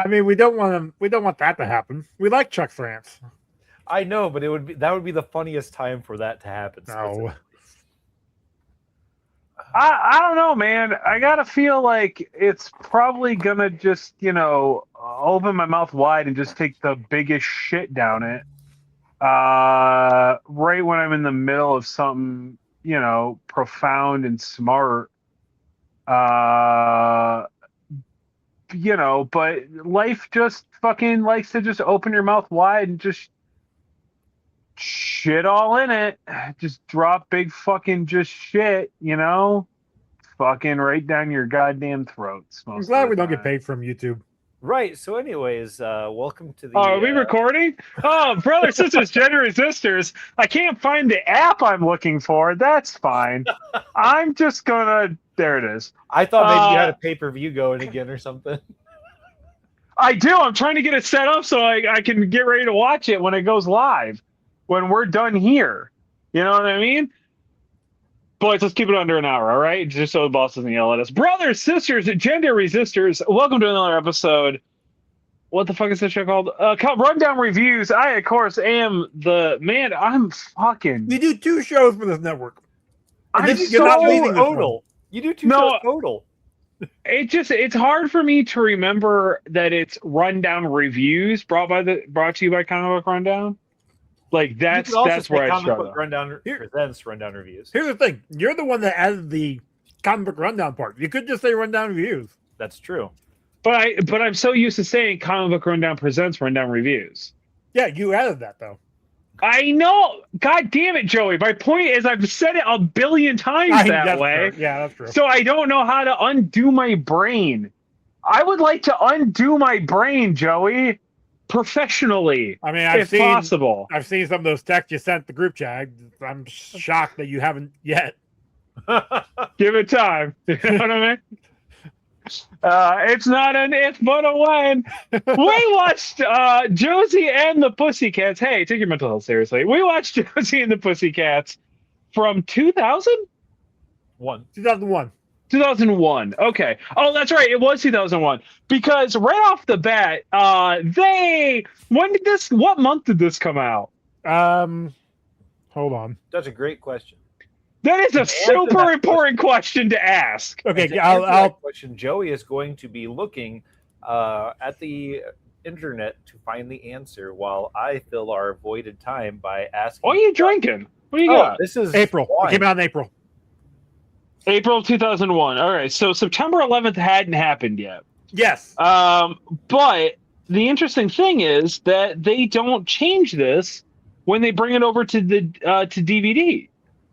I mean, we don't want that to happen. We like Chuck France. I know, but that would be the funniest time for that to happen. No. I don't know, man. I gotta feel like it's probably gonna just, open my mouth wide and just take the biggest shit down it. Right when I'm in the middle of something, profound and smart. But life just fucking likes to just open your mouth wide and just shit all in it. Just drop big fucking just shit, fucking right down your goddamn throats. I'm glad we don't get paid from YouTube. Right. So, anyways, welcome to the. Oh, are we recording? Oh, brothers, sisters, gender resistors. I can't find the app I'm looking for. That's fine. I'm just gonna. There it is. I thought maybe you had a pay-per-view going again or something. I do. I'm trying to get it set up so I can get ready to watch it when it goes live. When we're done here. You know what I mean? Boys, let's keep it under an hour, all right? Just so the boss doesn't yell at us. Brothers, sisters, gender resistors, welcome to another episode. What the fuck is this show called? Rundown Reviews. I, of course, am the man. I'm fucking. You do 2 shows for this network. I'm you're so not leaving total. You do 2 shows total. It's hard for me to remember that it's Rundown Reviews brought to you by Comic Book Rundown. Like that's where I struggle. Rundown presents Rundown Reviews. Here's the thing: you're the one that added the Comic Book Rundown part. You could just say Rundown Reviews. That's true. But I'm so used to saying Comic Book Rundown presents Rundown Reviews. Yeah, you added that though. I know. God damn it, Joey. My point is I've said it a billion times that way. True. Yeah, that's true. So I don't know how to undo my brain. I would like to undo my brain, Joey. Professionally, I mean, if possible. I've seen some of those texts you sent the group chat. I'm shocked that you haven't yet. Give it time. You know what I mean? It's not an if, but a when. We watched Josie and the Pussycats. Hey, take your mental health seriously. We watched Josie and the Pussycats from 2001. 2001. Okay. Oh, that's right. It was 2001. Because right off the bat, what month did this come out? Hold on. That's a great question. That is a super important question to ask. Okay, I'll question. Joey is going to be looking at the internet to find the answer while I fill our voided time by asking. What are you drinking? What do you got? This is April. wine. It came out in April. April 2001. All right, so September 11th hadn't happened yet. Yes. But the interesting thing is that they don't change this when they bring it over to the to DVD.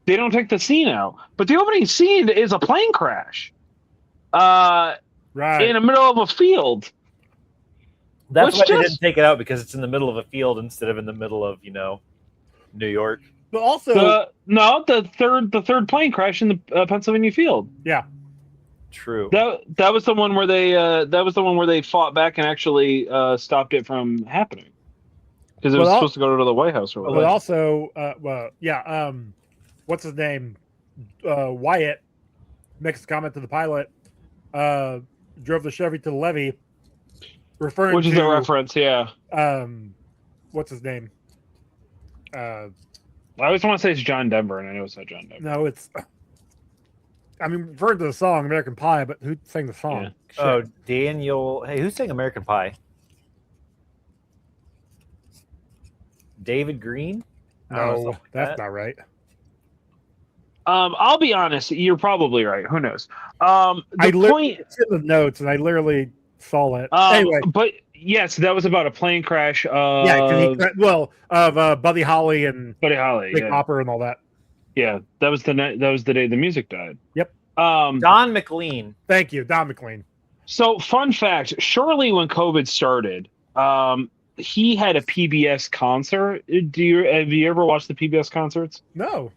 They don't take the scene out. But the opening scene is a plane crash. Right. In the middle of a field. That's why they didn't take it out, because it's in the middle of a field instead of in the middle of, New York. But also, the third plane crash in the Pennsylvania field. Yeah, true. That was the one where they fought back and actually stopped it from happening, because it was supposed to go to the White House or whatever. But also, what's his name? Wyatt makes a comment to the pilot. Drove the Chevy to the levee, which is a reference. Yeah. What's his name? I always want to say it's John Denver, and I know it's not John Denver. No, it's. I mean, referring to the song American Pie, but who sang the song? Yeah. Oh, Daniel. Hey, who sang American Pie? David Green? No, that's not right. I'll be honest. You're probably right. Who knows? It's in the notes, and I literally saw it. Anyway, but yes, that was about a plane crash. Of Buddy Holly and Big Hopper and all that. Yeah, that was the day the music died. Yep. Don McLean. Thank you, Don McLean. So, fun fact: shortly when COVID started, he had a PBS concert. Have you ever watched the PBS concerts? No.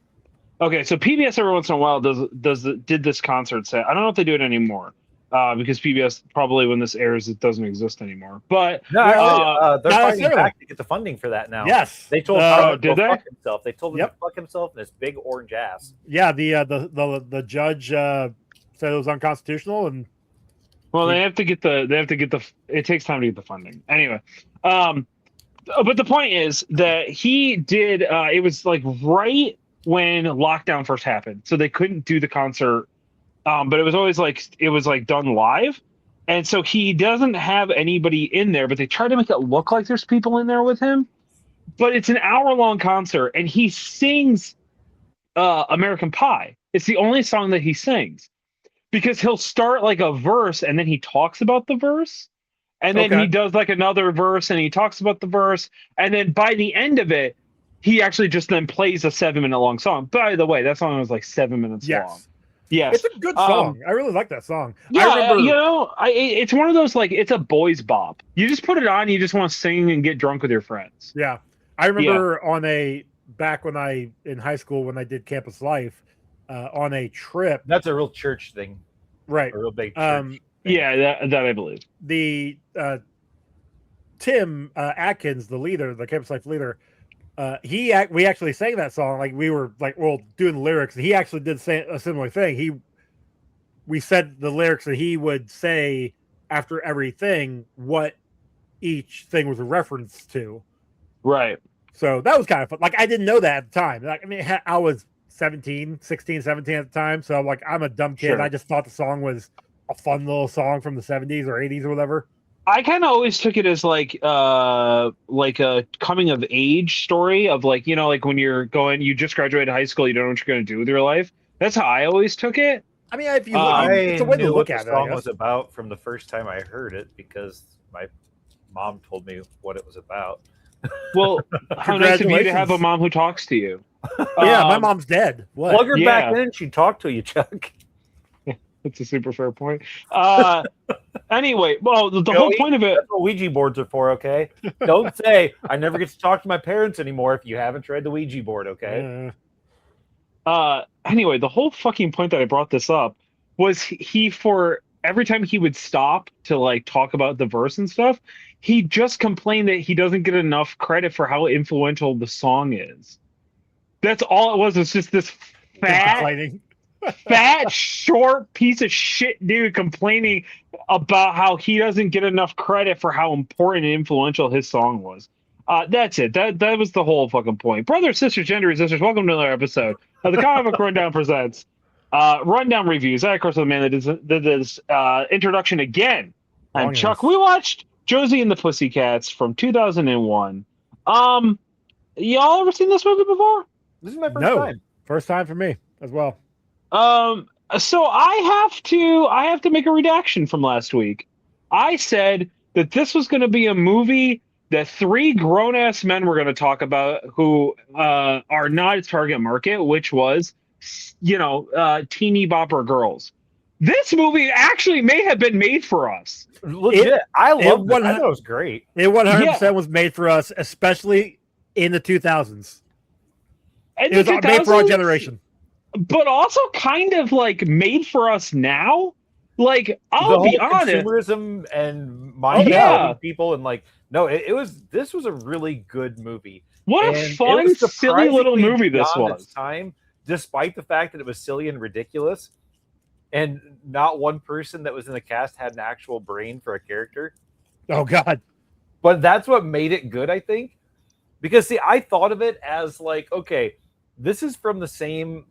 Okay, so PBS every once in a while did this concert set. I don't know if they do it anymore, because PBS probably when this airs it doesn't exist anymore. But they're fighting back to get the funding for that now. Yes, they told him to go fuck himself. They told him to fuck himself in his big orange ass. Yeah, the judge said it was unconstitutional, and Well, they have to get the. It takes time to get the funding. Anyway, but the point is that he did. It was like right when lockdown first happened, so they couldn't do the concert. But it was always like done live, and so he doesn't have anybody in there. But they try to make it look like there's people in there with him. But it's an hour-long concert, and he sings American Pie. It's the only song that he sings. Because he'll start like a verse and then he talks about the verse. And then he does like another verse and he talks about the verse. And then by the end of it, he actually just then plays a 7-minute long song. By the way, that song was like 7 minutes long. Yes. It's a good song. I really like that song. Yeah, I remember... it's one of those, like, it's a boys bop. You just put it on, you just want to sing and get drunk with your friends. Yeah. I remember back when in high school, when I did Campus Life, on a trip. That's a real church thing. Right. A real big church thing. Yeah, that I believe. The Tim Atkins, the leader, the Campus Life leader, we actually sang that song. Like, we were like, doing the lyrics. He actually did say a similar thing. We said the lyrics that he would say after everything, what each thing was a reference to. Right. So that was kind of fun. Like, I didn't know that at the time. Like, I mean, I was 16, 17 at the time. So I'm like, I'm a dumb kid. Sure. I just thought the song was a fun little song from the 70s or 80s or whatever. I kind of always took it as like a coming of age story of, like, you know, like when you just graduated high school, you don't know what you're going to do with your life. That's how I always took it. I mean, if you look, it's a way to look at it. I knew what the song was about from the first time I heard it because my mom told me what it was about. Well, how nice of you to have a mom who talks to you. Yeah, my mom's dead. What? Plug her back in. She'd talk to you, Chuck. That's a super fair point. Anyway, well, the whole point of it... That's what Ouija boards are for, okay? Don't say, I never get to talk to my parents anymore if you haven't tried the Ouija board, okay? Anyway, the whole fucking point that I brought this up was for every time he would stop to, like, talk about the verse and stuff, he just complained that he doesn't get enough credit for how influential the song is. That's all it was. It's just this fat, short piece of shit dude complaining about how he doesn't get enough credit for how important and influential his song was. That's it. That was the whole fucking point. Brothers, sisters, gender resistors, welcome to another episode of the Comic Book Rundown presents Rundown Reviews. I, of course, the man that did this introduction again. I'm Chuck. We watched Josie and the Pussycats from 2001. Y'all ever seen this movie before? This is my first time. First time for me as well. So I have to make a redaction from last week. I said that this was going to be a movie that 3 grown-ass men were going to talk about who are not its target market, which was, teeny bopper girls. This movie actually may have been made for us. Legit. I love it. I thought it was great. It 100% was made for us, especially in the 2000s. It was made for our generation. But also kind of like made for us now. Like, I'll be honest. Consumerism and mind people and like, no, this was a really good movie. What a fun, silly little movie this was. Time, despite the fact that it was silly and ridiculous, and not one person that was in the cast had an actual brain for a character. Oh God! But that's what made it good, I think. Because see, I thought of it as like, okay, this is from the same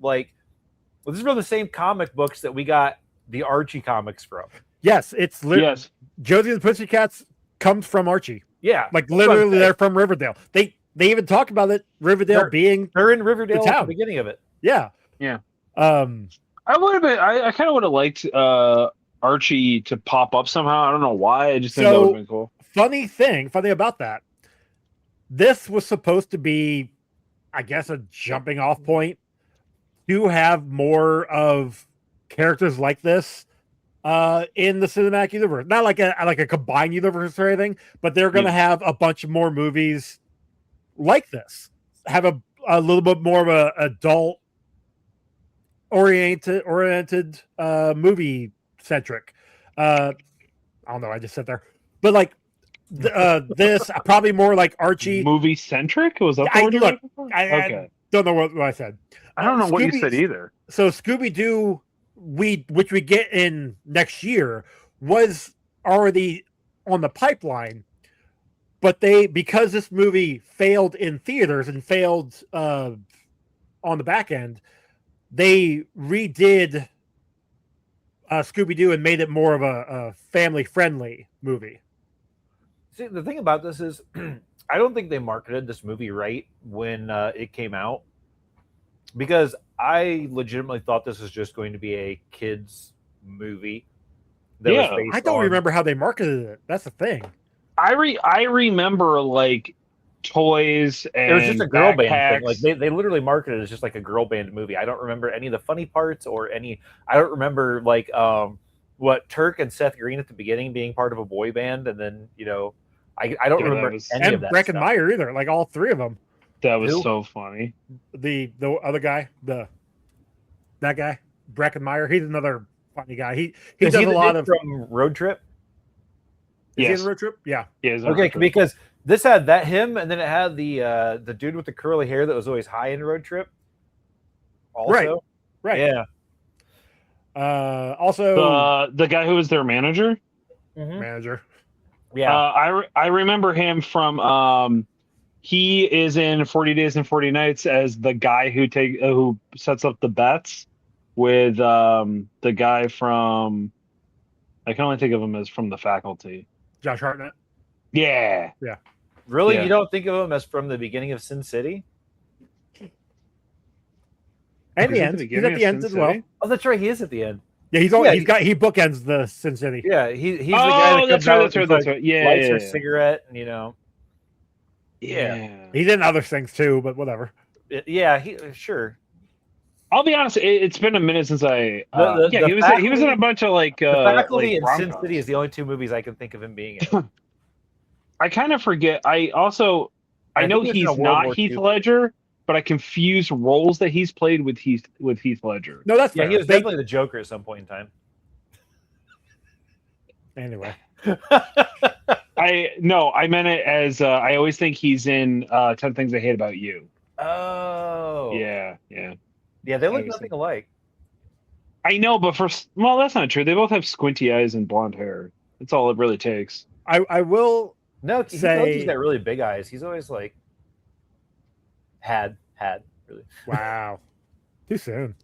comic books that we got the Archie comics from. Yes, it's literally Josie and the Pussycats comes from Archie. Yeah, like literally they're from Riverdale. They even talk about it. Riverdale they're in Riverdale at the beginning of it. Yeah. I would have been. I kind of would have liked Archie to pop up somehow. I don't know why. I just think that would have been cool. Funny thing about that. This was supposed to be, I guess, a jumping off point to have more of characters like this in the cinematic universe. Not like a combined universe or anything, but they're going to have a bunch of more movies like this. Have a little bit more of a adult oriented movie centric. I don't know. I just sit there, but like this probably more like Archie movie centric. Was that I don't know what I said. I don't know what you said either. So Scooby-Doo, which we get in next year, was already on the pipeline, but because this movie failed in theaters and failed on the back end, they redid Scooby-Doo and made it more of a family-friendly movie. See, the thing about this is, I don't think they marketed this movie right when it came out, because I legitimately thought this was just going to be a kids movie. I don't remember how they marketed it. That's the thing. I remember like toys and it was just a girl band backpacks. thing. Like they literally marketed it as just like a girl band movie. I don't remember any of the funny parts or any. I don't remember like what Turk and Seth Green at the beginning being part of a boy band, and then I don't remember any of that. And Brecken Meyer either. Like all three of them. That was so funny. The other guy, that guy, Brecken Meyer. He's another funny guy. He does a lot of from Road Trip. Is he in Road Trip? Yeah. Okay, because this had him, and then it had the dude with the curly hair that was always high in Road Trip. Also, right. Yeah. Also, the guy who was their manager. Manager. Yeah. I remember him from. He is in 40 Days and 40 Nights as the guy who sets up the bets with the guy from. I can only think of him as from The Faculty. Josh Hartnett. Yeah. Really? Yeah. You don't think of him as from the beginning of Sin City? And the end. He's at the end as well. Oh, that's right. He is at the end. Yeah, he bookends the Sin City. Yeah, he's the guy that comes that's right. Yeah, lights her cigarette, and Yeah. He's in other things too, but whatever. Sure. I'll be honest. It's been a minute since I. He was in a bunch of like. The Faculty like and Sin City is the only two movies I can think of him being in. I kind of forget. I know he's not Heath Ledger, but I confuse roles that he's played with Heath Ledger. No, that's fair. He was definitely the Joker at some point in time. Anyway. I meant it as I always think he's in 10 Things I Hate About You. Oh. Yeah. Yeah, they look nothing alike. I know, but that's not true. They both have squinty eyes and blonde hair. That's all it really takes. I will say he's got really big eyes. He's always like had really. Wow. Too soon.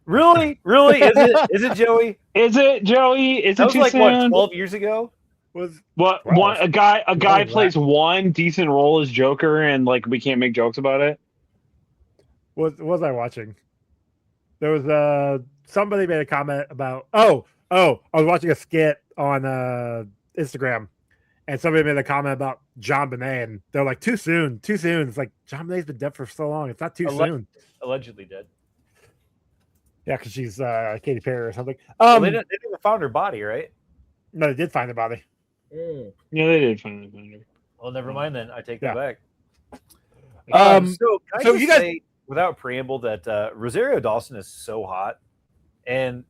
Really? Is it Joey? Is it Joey? Is that it was too like soon? 12 years ago? A guy plays one decent role as Joker, and like we can't make jokes about it. What was I watching? There was somebody made a comment about I was watching a skit on Instagram, and somebody made a comment about John Bonet, and they're like, too soon. It's like John Bonet's been dead for so long. It's not too soon. Allegedly dead. Yeah, because she's Katy Perry or something. They didn't found her body, right? No, they did find the body. Yeah, they did find the body. Well, never mind then. I take that back. So you guys, say, without preamble, that Rosario Dawson is so hot, and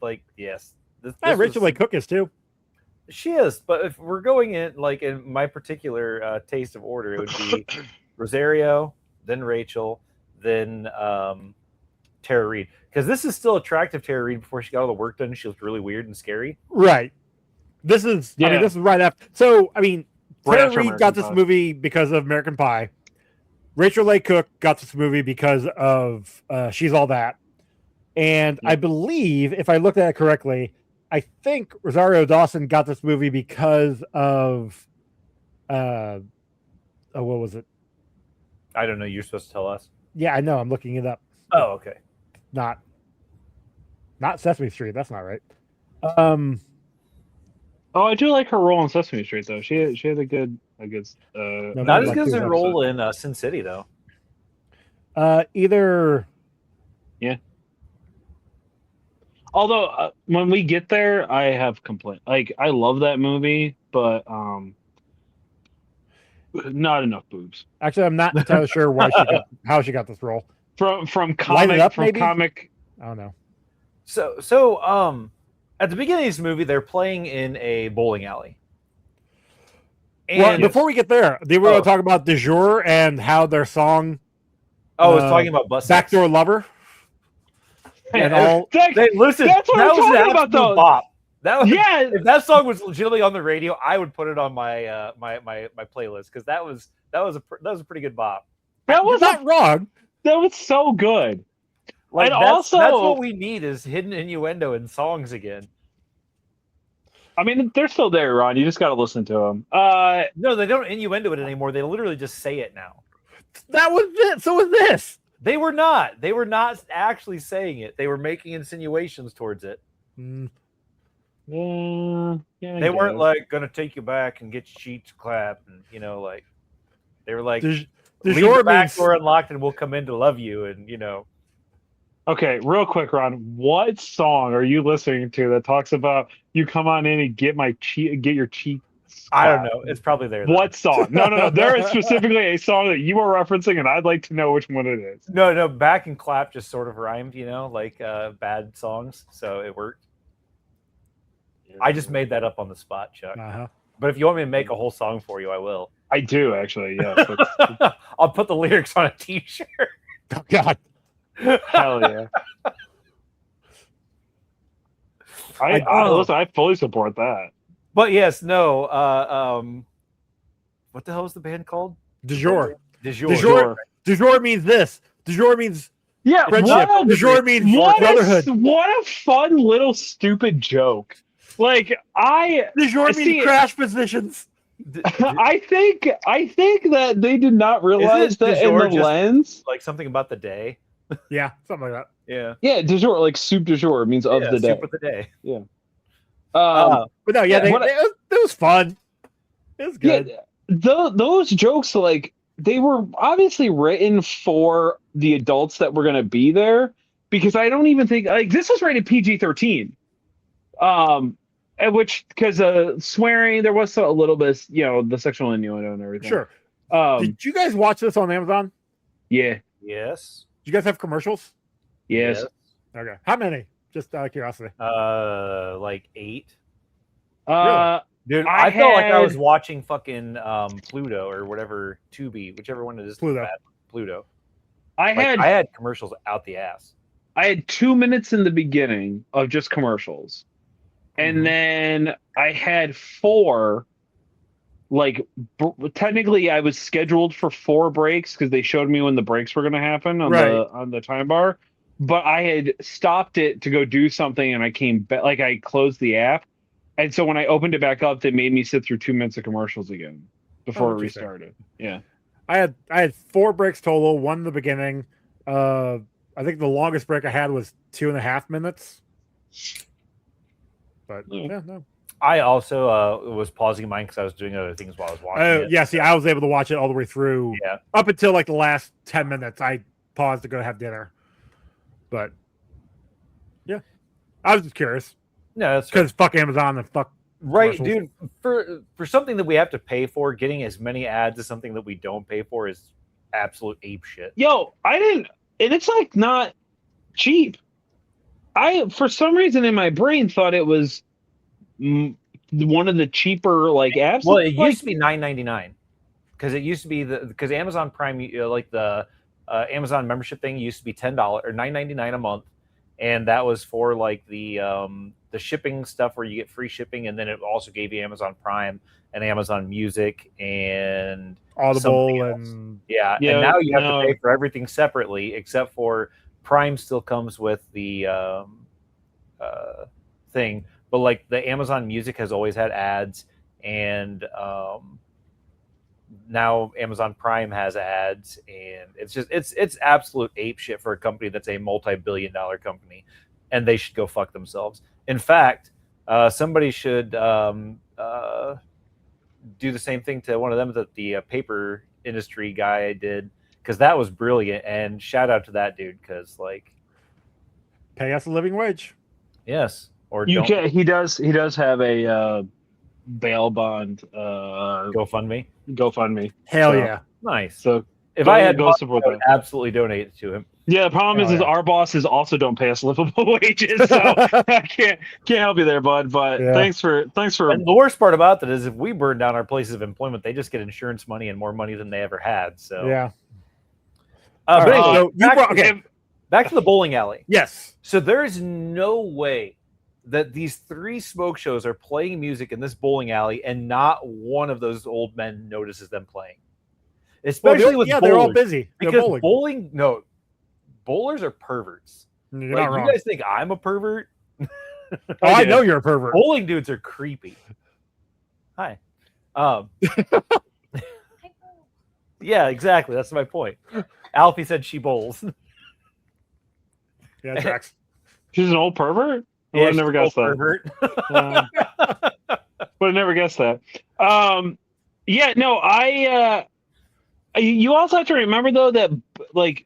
like, yes, Rachel Leigh Cook is too. She is, but if we're going in like in my particular taste of order, it would be Rosario, then Rachel, then Tara Reid, because this is still attractive Tara Reid before she got all the work done. She looked really weird and scary. Right. This is right after. So I mean, Tara Reid got this movie because of American Pie. Rachel Leigh Cook got this movie because of She's All That, and I believe, if I looked at it correctly, I think Rosario Dawson got this movie because of what was it? I don't know. You're supposed to tell us. Yeah, I know. I'm looking it up. Oh, okay. Not Sesame Street. That's not right. Oh, I do like her role in Sesame Street, though. She had a good. Not as good as her role in Sin City, though. Either. Yeah. Although when we get there, I have complaints. Like, I love that movie, but not enough boobs. Actually, I'm not entirely sure how she got this role. From comic, maybe? comic. I don't know. So at the beginning of this movie, they're playing in a bowling alley. And before we get there, they were going to talk about Du Jour and how their song. Oh, it's talking about bus sex. Backdoor Lover. And all. Listen, that's what I'm talking about, though. Bop. That was, Yeah. if that song was legitimately on the radio, I would put it on my my playlist because that was a pretty good bop. That was not wrong. That was so good. Like And that's also, what we need is hidden innuendo in songs again. I mean, they're still there, Ron. You just got to listen to them. No, they don't innuendo it anymore. They literally just say it now. That was it. So was this. They were not. They were not actually saying it. They were making insinuations towards it. Mm. Yeah, They weren't like gonna take you back and get your sheets clapped, and like they were like, Du leave jour the back means- door unlocked, and we'll come in to love you, and Okay, real quick, Ron. What song are you listening to that talks about you come on in and get your cheeks? I don't know. It's probably there. Though. What song? No. There is specifically a song that you are referencing, and I'd like to know which one it is. No. Back and clap just sort of rhymed, like bad songs, so it worked. I just made that up on the spot, Chuck. Uh-huh. But if you want me to make a whole song for you, I will. I do actually. Yeah. I'll put the lyrics on a T-shirt. Oh, God. Hell yeah. Listen, I fully support that. But yes, no. What the hell is the band called? Du jour. Du jour. Du jour. Du jour means this. Du jour means Yeah, friendship. Du jour means brotherhood. What a fun little stupid joke. Like Du jour See, means crash positions. I think that they did not realize Isn't it that du in jour the just- lens. Like something about the day. Yeah, something like that. Yeah. Yeah, du jour, like soup du jour means of the day. Soup of the day. Um, But no, yeah, what it was fun. It was good. yeah, those jokes, like, they were obviously written for the adults that were going to be there, because I don't even think, like, this was rated PG-13. At which, because swearing, there was a little bit, the sexual innuendo and everything. Sure. Did you guys watch this on Amazon? Yeah. Yes. Did you guys have commercials? Yes. Okay. How many? Just out of curiosity. Like 8. Really? Dude, I I felt like I had- was watching fucking Pluto or whatever, Tubi, whichever one it is. Pluto. Pluto. I Like, had I had commercials out the ass. I had 2 minutes in the beginning of just commercials. And Mhm. then I had 4, like, technically I was scheduled for 4 breaks because they showed me when the breaks were going to happen on Right. on the time bar. But I had stopped it to go do something, and I came back, like, I closed the app. And so when I opened it back up, they made me sit through 2 minutes of commercials again before it interesting. restarted. Yeah. I had 4 breaks total. One in the beginning. I think the longest break I had was 2.5 minutes. But yeah, no. I also was pausing mine because I was doing other things while I was watching it. Yeah, see, I was able to watch it all the way through. Yeah. Up until like the last 10 minutes, I paused to go have dinner. But yeah, I was just curious No, that's because fuck Amazon and fuck. right, commercials. dude. For something that we have to pay for, getting as many ads as something that we don't pay for is absolute ape shit. Yo, I didn't, and it's like not cheap. I, for some reason in my brain, thought it was one of the cheaper like apps. Well, it Like, used to be $9.99 because it used to be because Amazon Prime, like the Amazon membership thing, used to be $10 or $9.99 a month, and that was for like the shipping stuff where you get free shipping, and then it also gave you Amazon Prime and Amazon Music and Audible something else. and Yeah, Yeah, and now you have no. to pay for everything separately, except for Prime still comes with the thing. But like the Amazon Music has always had ads, and now Amazon Prime has ads, and it's absolute ape shit for a company that's a multi-billion-dollar company, and they should go fuck themselves. In fact, somebody should do the same thing to one of them that the paper industry guy did, because that was brilliant. And shout out to that dude, because like, pay us a living wage. yes, or you don't can, he does have a bail bond GoFundMe. GoFundMe. Hell So- yeah. Nice. So If go- I had go money, support I would that. absolutely donate it to him. Yeah, the problem Hell is yeah. our bosses also don't pay us livable wages, so I can't help you there, bud. But Yeah. thanks for And the worst part about that is if we burn down our places of employment, they just get insurance money and more money than they ever had. So Yeah. But All right, anyway, so you brought, okay. back to the bowling alley. Yes. So there is no way that these 3 smoke shows are playing music in this bowling alley, and not one of those old men notices them playing. Especially with they're all busy. They're because bowling. Bowlers are perverts. You're Like, not you wrong. guys think I'm a pervert? I know you're a pervert. Bowling dudes are creepy. Hi. Yeah, exactly. That's my point. Alfie said she bowls. Yeah, tracks. She's an old pervert? Yeah, I never guessed that. Pervert. But I never guessed that. Yeah, no, you also have to remember though that like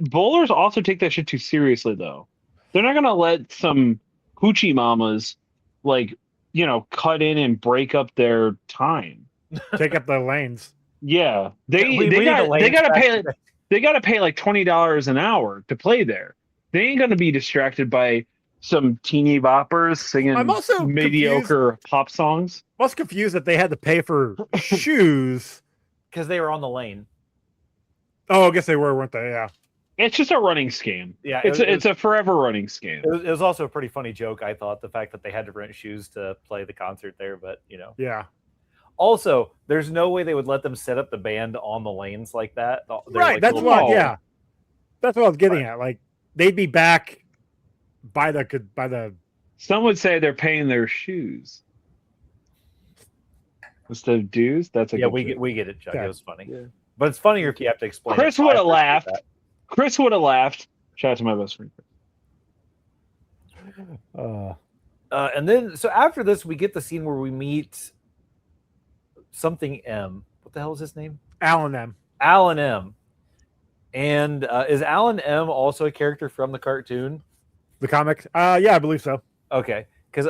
bowlers also take that shit too seriously though. They're not gonna let some hoochie mamas like, you know, cut in and break up their time. Take up the lanes. Yeah. They gotta pay like $20 an hour to play there. They ain't gonna be distracted by some teeny boppers singing I'm also mediocre pop songs. I was confused that they had to pay for shoes. Because they were on the lane. Oh, I guess they were, weren't they? Yeah. It's just a running scam. Yeah, it's a forever running scam. It was also a pretty funny joke, I thought, the fact that they had to rent shoes to play the concert there, but you know. Yeah. Also, there's no way they would let them set up the band on the lanes like that. They're Right. like That's little- what. Yeah. That's what I was getting at. Like they'd be back by the. Some would say they're paying their shoes instead of dues. That's a yeah. good We joke. get it, Chuck. Yeah. It was funny, Yeah. but it's funnier if you have to explain. Chris it. would have I appreciate laughed. Chris would have laughed. Shout out to my best friend. And then, so after this, we get the scene where we meet something M. What the hell is his name? Alan M. Alan M. And is Alan M also a character from the cartoon? The comic. Yeah, I believe so. Okay, because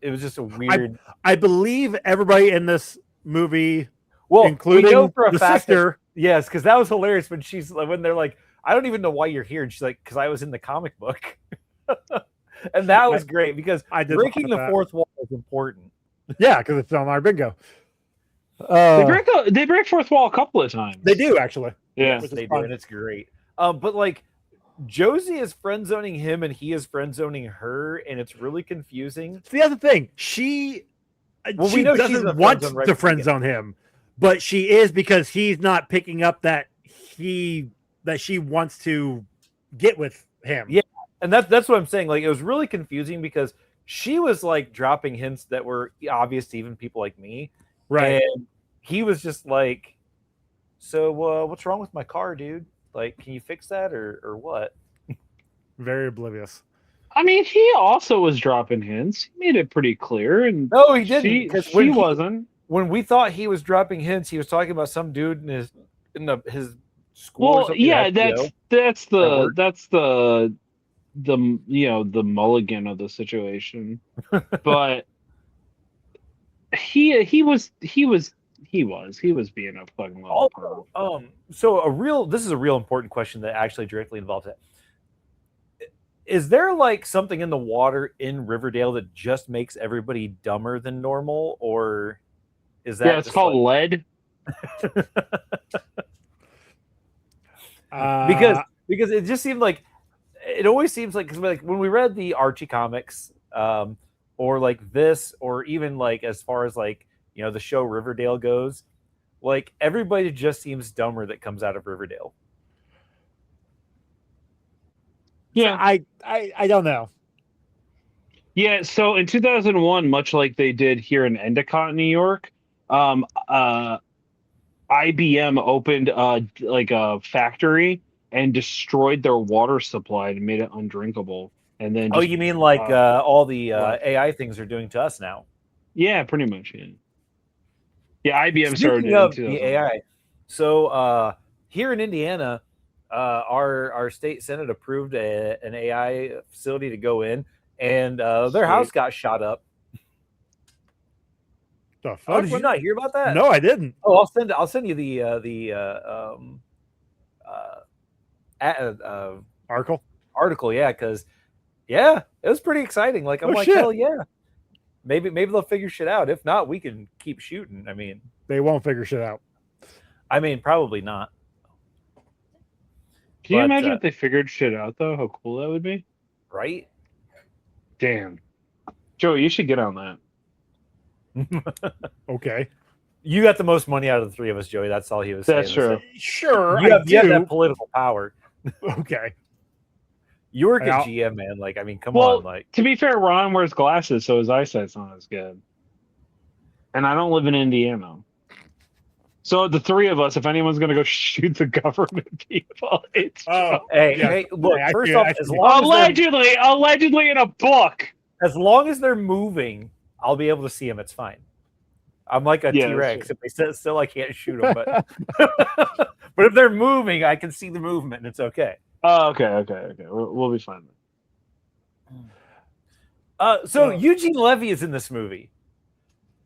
it was just a weird. I believe everybody in this movie, Well, including we know for a the fact sister. yes, because that was hilarious when they're like, I don't even know why you're here, and she's like, because I was in the comic book, and that was great because I did breaking the that. fourth wall is important. Yeah, because it's on our bingo. They break fourth wall a couple of times. They do actually. Yeah. Which is They do, fun. and it's great. But like, Josie is friend zoning him, and he is friend zoning her, and it's really confusing. See, that's the thing. Well, She we know she's in doesn't a friend want zone right to from the friend zone him, but she is because he's not picking up that she wants to get with him. Yeah. And that's what I'm saying. Like, it was really confusing because she was like dropping hints that were obvious to even people like me. Right. And he was just like, so what's wrong with my car, dude? Like, can you fix that or what? Very oblivious. I mean, he also was dropping hints. He made it pretty clear, and No, he didn't. Because she wasn't. When we thought he was dropping hints, he was talking about some dude in his school. or Well, something yeah, at IPO. that's work. the you know, the mulligan of the situation. But he was being a fucking little perv. Also, so this is a real important question that actually directly involves it. Is there like something in the water in Riverdale that just makes everybody dumber than normal, or is that Yeah, it's just called like, lead. because it just seemed like it always seems like because like when we read the Archie comics, or like this, or even like as far as like the show Riverdale goes, like everybody just seems dumber that comes out of Riverdale. Yeah, I don't know. Yeah, so in 2001, much like they did here in Endicott, New York, IBM opened like a factory and destroyed their water supply and made it undrinkable. And then You mean like all the AI things are doing to us now? Yeah, pretty much. Yeah, IBM started Speaking it of in the 2001. AI, so here in Indiana, our state senate approved an AI facility to go in, and their house got shot up. The Oh, fuck? did you not hear about that? No, I didn't. Oh, I'll send you the Article. yeah, because it was pretty exciting. Like I'm Oh, like, shit. hell yeah. Maybe they'll figure shit out. If not, we can keep shooting. They won't figure shit out. Probably not. Can you But, imagine if they figured shit out, though? How cool that would be. Right? Damn. Joey, you should get on that. Okay. You got the most money out of the three of us, Joey. That's all he was saying. That's true. Sure, You I have, you have do. that political power. Okay. You work Now- at GM, man. Like, I mean, come Well, on. Like, to be fair, Ron wears glasses, so his eyesight's not as good. And I don't live in Indiana. So the three of us, if anyone's going to go shoot the government people, it's Oh, hey, yeah. hey, look. I First see- off, I as see. allegedly in a book. as they're moving, I'll be able to see them. It's fine. I'm like a Yeah, T-Rex. If they sit still, I can't shoot them. But but if they're moving, I can see the movement, and it's okay. Oh, okay. We'll be fine. So Eugene Levy is in this movie,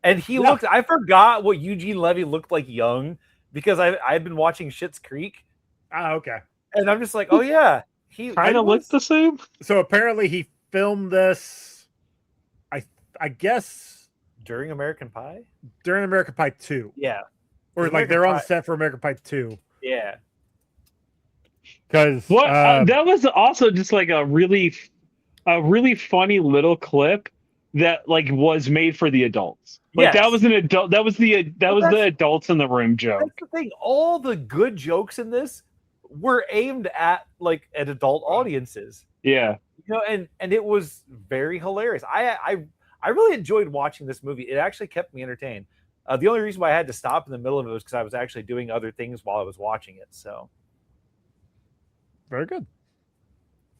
and he Yeah. looked. I forgot what Eugene Levy looked like young because I've been watching Schitt's Creek, Okay. and I'm just like, oh yeah, he Kind of looks the same. So apparently he filmed this, I guess, during American Pie. during American Pie 2. Yeah, Or like American they're on Pie. set for American Pie 2. yeah. Because What that was also just like a really funny little clip that like was made for the adults. Like Yes. that was an adult. That was the adults in the room joke. That's the thing. All the good jokes in this were aimed at adult audiences. Yeah. You know, and it was very hilarious. I really enjoyed watching this movie. It actually kept me entertained. The only reason why I had to stop in the middle of it was because I was actually doing other things while I was watching it. So very good.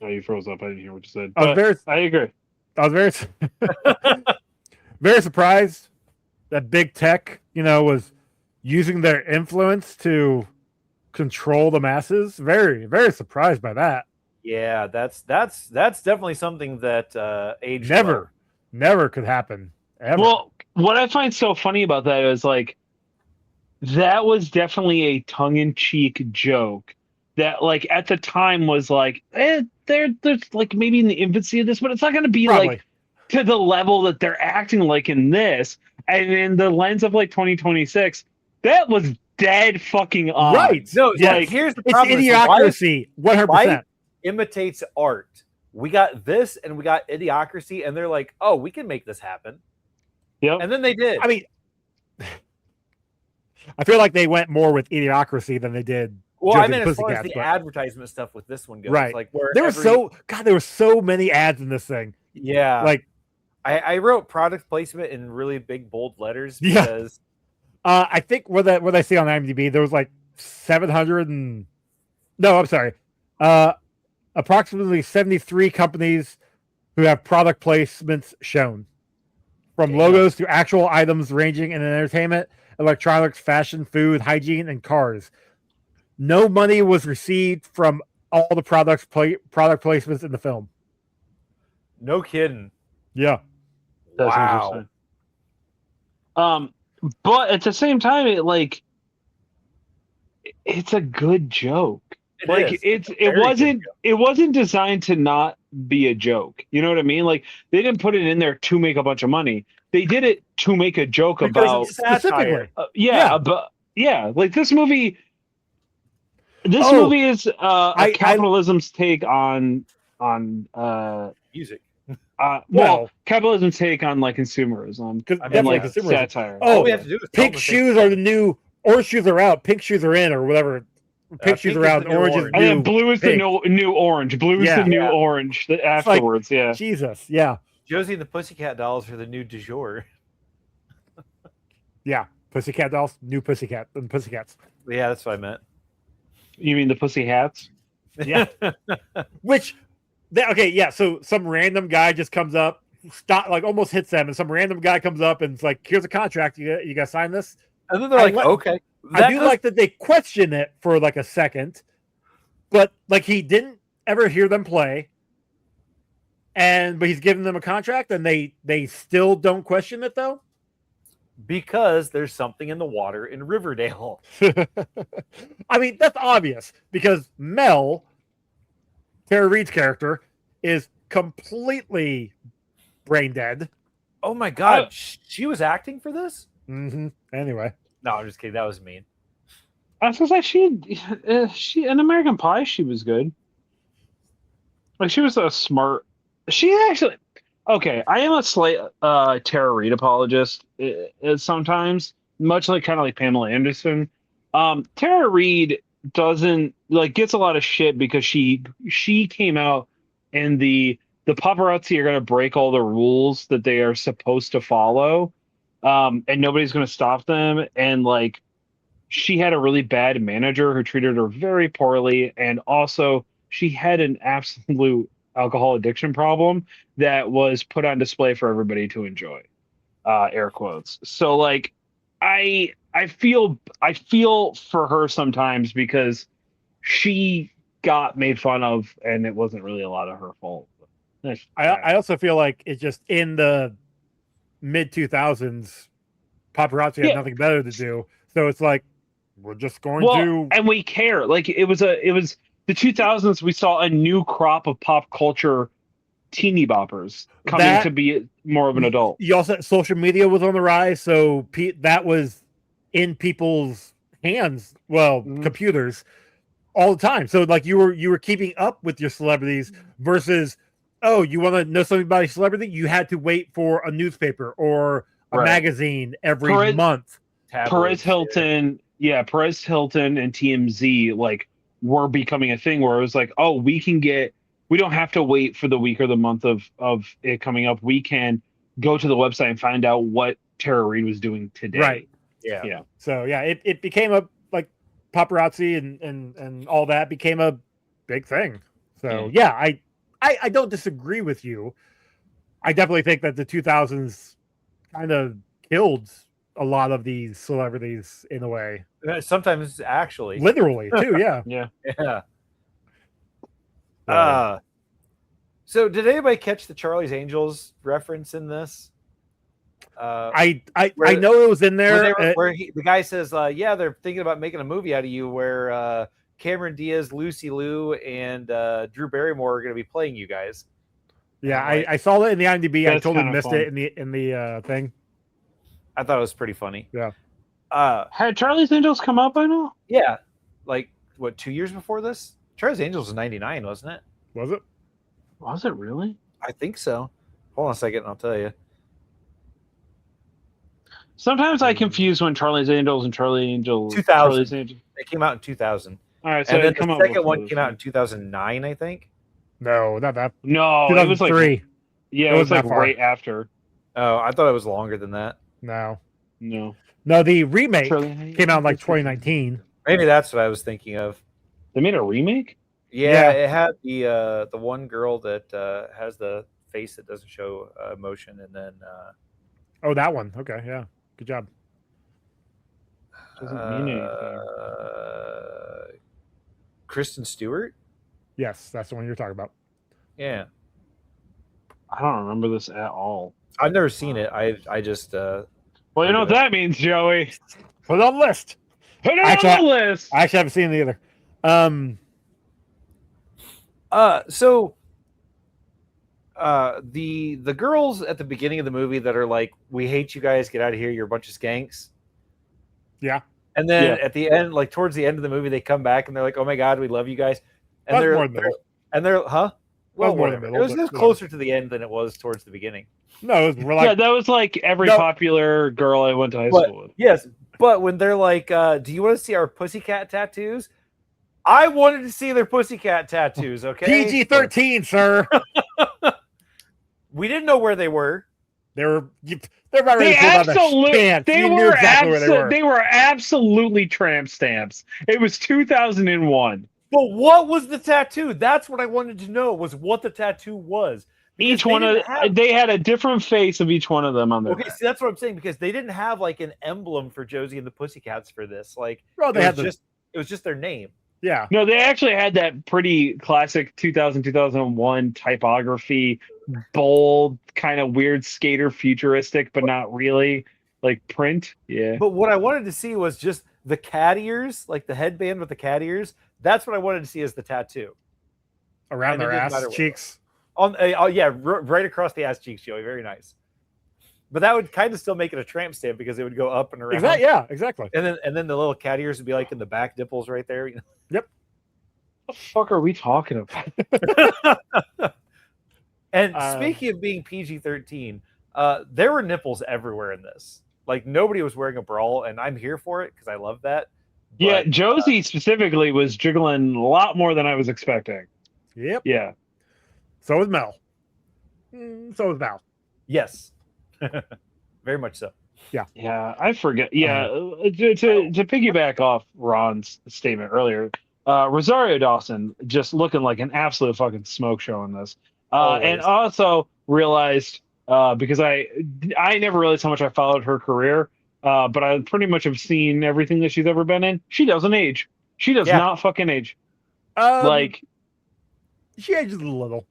Oh, you froze up. I didn't hear what you said. I was But very, I agree. I was very, very surprised that big tech, was using their influence to control the masses. Very, very surprised by that. yeah, that's definitely something that aged Never could happen. Ever. Well, what I find so funny about that is like that was definitely a tongue-in-cheek joke that like at the time was like they're like maybe in the infancy of this, but it's not going to be Probably. like to the level that they're acting like in this. And in the lens of like 2026, that was dead fucking on. Right. No, Yeah, like, here's the It's problem. idiocracy, 100%. Life imitates art. We got this and we got Idiocracy, and they're like, oh, we can make this happen. Yep. And then they did. I mean, I feel like they went more with Idiocracy than they did. well, Josie I mean, and as far as Pussycats, the but- advertisement stuff with this one goes, Right. like where There were so many ads in this thing. yeah, Like, I wrote product placement in really big bold letters Yeah. because I think what I see on IMDb, there was like 700 and no, I'm sorry, approximately 73 companies who have product placements shown, from Damn. logos to actual items ranging in entertainment, electronics, fashion, food, hygiene, and cars. No money was received from all the product placements in the film. no kidding. Yeah. That's Wow. interesting. But at the same time, it's a good joke. It It wasn't designed to not be a joke. You know what I mean? Like they didn't put it in there to make a bunch of money. They did it to make a joke about Specifically. like this movie. This Oh, movie is I- capitalism's take on music. Well- capitalism's take on like consumerism Because I mean, definitely like, consumerism. satire. Oh, All we have to do is tell Pink them to shoes are the new. Orange shoes are out. Pink shoes are in, or whatever. Pink shoes pink are is out. the new Orange is orange. And then new. blue is the new orange. Blue is Yeah. the new Yeah. orange afterwards. Yeah. Jesus. Yeah. Josie and the Pussycat Dolls are the new du jour. Yeah. Pussycat dolls. New Pussycat. And Pussycats. Yeah, that's what I meant. You mean the pussy hats? Yeah. Which. Okay. Yeah. So some random guy just comes up, almost hits them, and some random guy comes up and it's like, "Here's a contract. You got to sign this." And then they're I like, like- okay. I do like that they question it for like a second, but like he didn't ever hear them play, but he's giving them a contract, and they still don't question it though. because there's something in the water in Riverdale. I mean, that's obvious because Mel, Tara Reid's character, is completely brain dead. Oh my god, she was acting for this? Anyway, No, I'm just kidding. That was mean. I was gonna say she in American Pie she was good. Like she was a smart. She actually okay, I am a slight Tara Reid apologist sometimes, much like kind of like Pamela Anderson. Tara Reid doesn't gets a lot of shit because she came out and the paparazzi are going to break all the rules that they are supposed to follow, and nobody's going to stop them. And she had a really bad manager who treated her very poorly, and also she had an absolute alcohol addiction problem that was put on display for everybody to enjoy. Air quotes. So I feel for her sometimes because she got made fun of and it wasn't really a lot of her fault. I also feel like it's just in the mid 2000s, paparazzi had nothing better to do, so it's like we're just going to, and we care. It was the 2000s. We saw a new crop of pop culture teeny boppers coming to be more of an adult. You also social media was on the rise, so that was in people's hands, computers all the time. So you were keeping up with your celebrities versus, oh, you want to know something about a celebrity, you had to wait for a newspaper or a magazine every month. Perez Hilton and TMZ were becoming a thing where it was oh, we don't have to wait for the week or the month of it coming up. We can go to the website and find out what Tara Reid was doing today. Right. Yeah. So it became a paparazzi and all that became a big thing. So I don't disagree with you. I definitely think that the 2000s kind of killed a lot of these celebrities in a way. Sometimes actually. Literally too, yeah. Yeah. So did anybody catch the Charlie's Angels reference in this? I know it was in there. Where the guy says, yeah, they're thinking about making a movie out of you where Cameron Diaz, Lucy Liu, and Drew Barrymore are going to be playing you guys. Yeah, I saw that in the IMDb. I totally missed it in the thing. I thought it was pretty funny. Yeah. Had Charlie's Angels come out by now? Yeah. 2 years before this? Charlie's Angels was 99, wasn't it? Was it? Was it really? I think so. Hold on a second and I'll tell you. Sometimes I confuse when Charlie's Angels and Charlie Angels. 2000. They came out in 2000. All right, so and then the second one came out in 2009, I think. No, not that. No, it was 3. Yeah, it was right after. Oh, I thought it was longer than that. No. The remake came out in 2019. Maybe that's what I was thinking of. They made a remake? Yeah, it had the one girl that has the face that doesn't show emotion, and then oh, that one. Okay, yeah, good job. Doesn't mean anything. Kristen Stewart. Yes, that's the one you're talking about. Yeah, I don't remember this at all. I've never seen it. I just well, you know what that means, Joey. Put it on the list. Put it on the list. I actually haven't seen it either. So the girls at the beginning of the movie that are like, we hate you guys, get out of here, you're a bunch of skanks. Yeah. And then at the end, towards the end of the movie, they come back and they're like, oh my God, we love you guys. And they're huh? Well, more the middle, it was closer to the end than it was towards the beginning. No, it was that was every popular girl I went to high school with. Yes, but when they're like, do you want to see our pussycat tattoos? I wanted to see their pussycat tattoos, okay? PG-13, sir. We didn't know where they were. They were absolutely tramp stamps. It was 2001. But what was the tattoo? That's what I wanted to know, was what the tattoo was. Each one they had a different face of each one of them on there. Okay, see, that's what I'm saying, because they didn't have an emblem for Josie and the Pussycats for this. It was just their name. Yeah. No, they actually had that pretty classic 2001 typography, bold, kind of weird skater futuristic, but not really print. Yeah. But what I wanted to see was just the cat ears, the headband with the cat ears. That's what I wanted to see as the tattoo. Around their ass cheeks. Right across the ass cheeks, Joey. Very nice. But that would kind of still make it a tramp stamp because it would go up and around. Yeah, exactly. And then the little cat ears would be in the back dimples right there. Yep. What the fuck are we talking about? And speaking of being PG-13, there were nipples everywhere in this. Like nobody was wearing a bra, and I'm here for it because I love that. But, yeah, Josie specifically was jiggling a lot more than I was expecting. Yep. Yeah. So was Mel. So was Val. Yes, very much so. Yeah, I forget. Yeah, to piggyback off Ron's statement earlier, Rosario Dawson just looking like an absolute fucking smoke show in this. And also realized because I never realized how much I followed her career, but I pretty much have seen everything that she's ever been in. She doesn't age. She does not fucking age. Like she ages a little.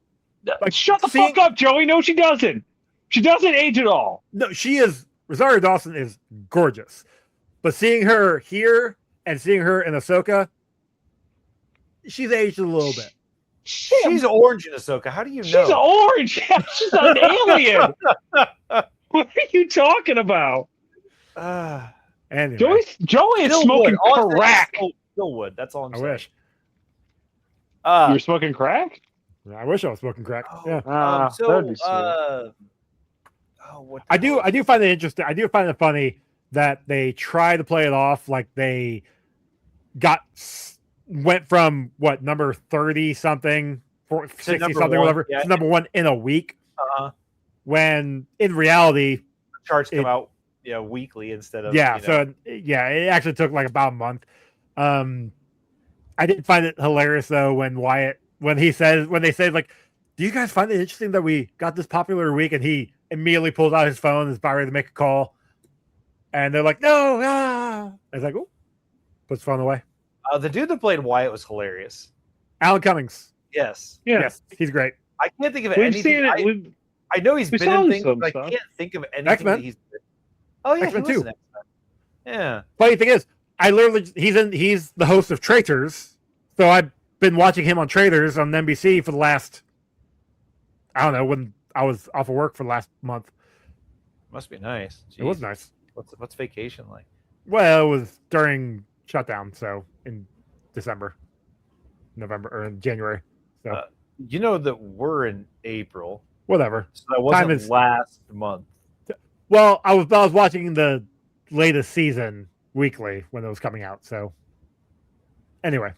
Like, shut the fuck up, Joey. No, she doesn't. She doesn't age at all. No, she is. Rosario Dawson is gorgeous. But seeing her here and seeing her in Ahsoka, she's aged a little bit. She's orange in Ahsoka. How do you know? She's orange. Yeah, she's an alien. What are you talking about? Anyway. Joey is smoking crack. Still wood. That's all I'm saying. I wish. You're smoking crack? I wish I was smoking crack. Yeah. That'd be sweet. I do find it interesting. I do find it funny that they try to play it off like they went from what number 30 something, 60 something, whatever, to number one in a week. When in reality, charts come out weekly instead of So it actually took like about a month. I did find it hilarious though when they said like, do you guys find it interesting that we got this popular week, and he immediately pulls out his phone and is about ready to make a call, and they're like, no, I was like, oh, puts his phone away. The dude that played Wyatt was hilarious. Alan Cummings. Yes, he's great. I can't think of anything. I know he's been in things, but I can't think of anything X-Men. that he's been. Oh yeah, X-Men he was 2. in X-Men. Yeah. Funny thing is, he's the host of Traitors, so I've been watching him on Traitors on NBC for the last, I don't know, when I was off of work for the last month. Must be nice. Jeez. It was nice. What's vacation like? Well, it was during shutdown, so in November or in January. So you know that we're in April. Whatever. So that wasn't last month. Well, I was watching the latest season weekly when it was coming out. So anyway.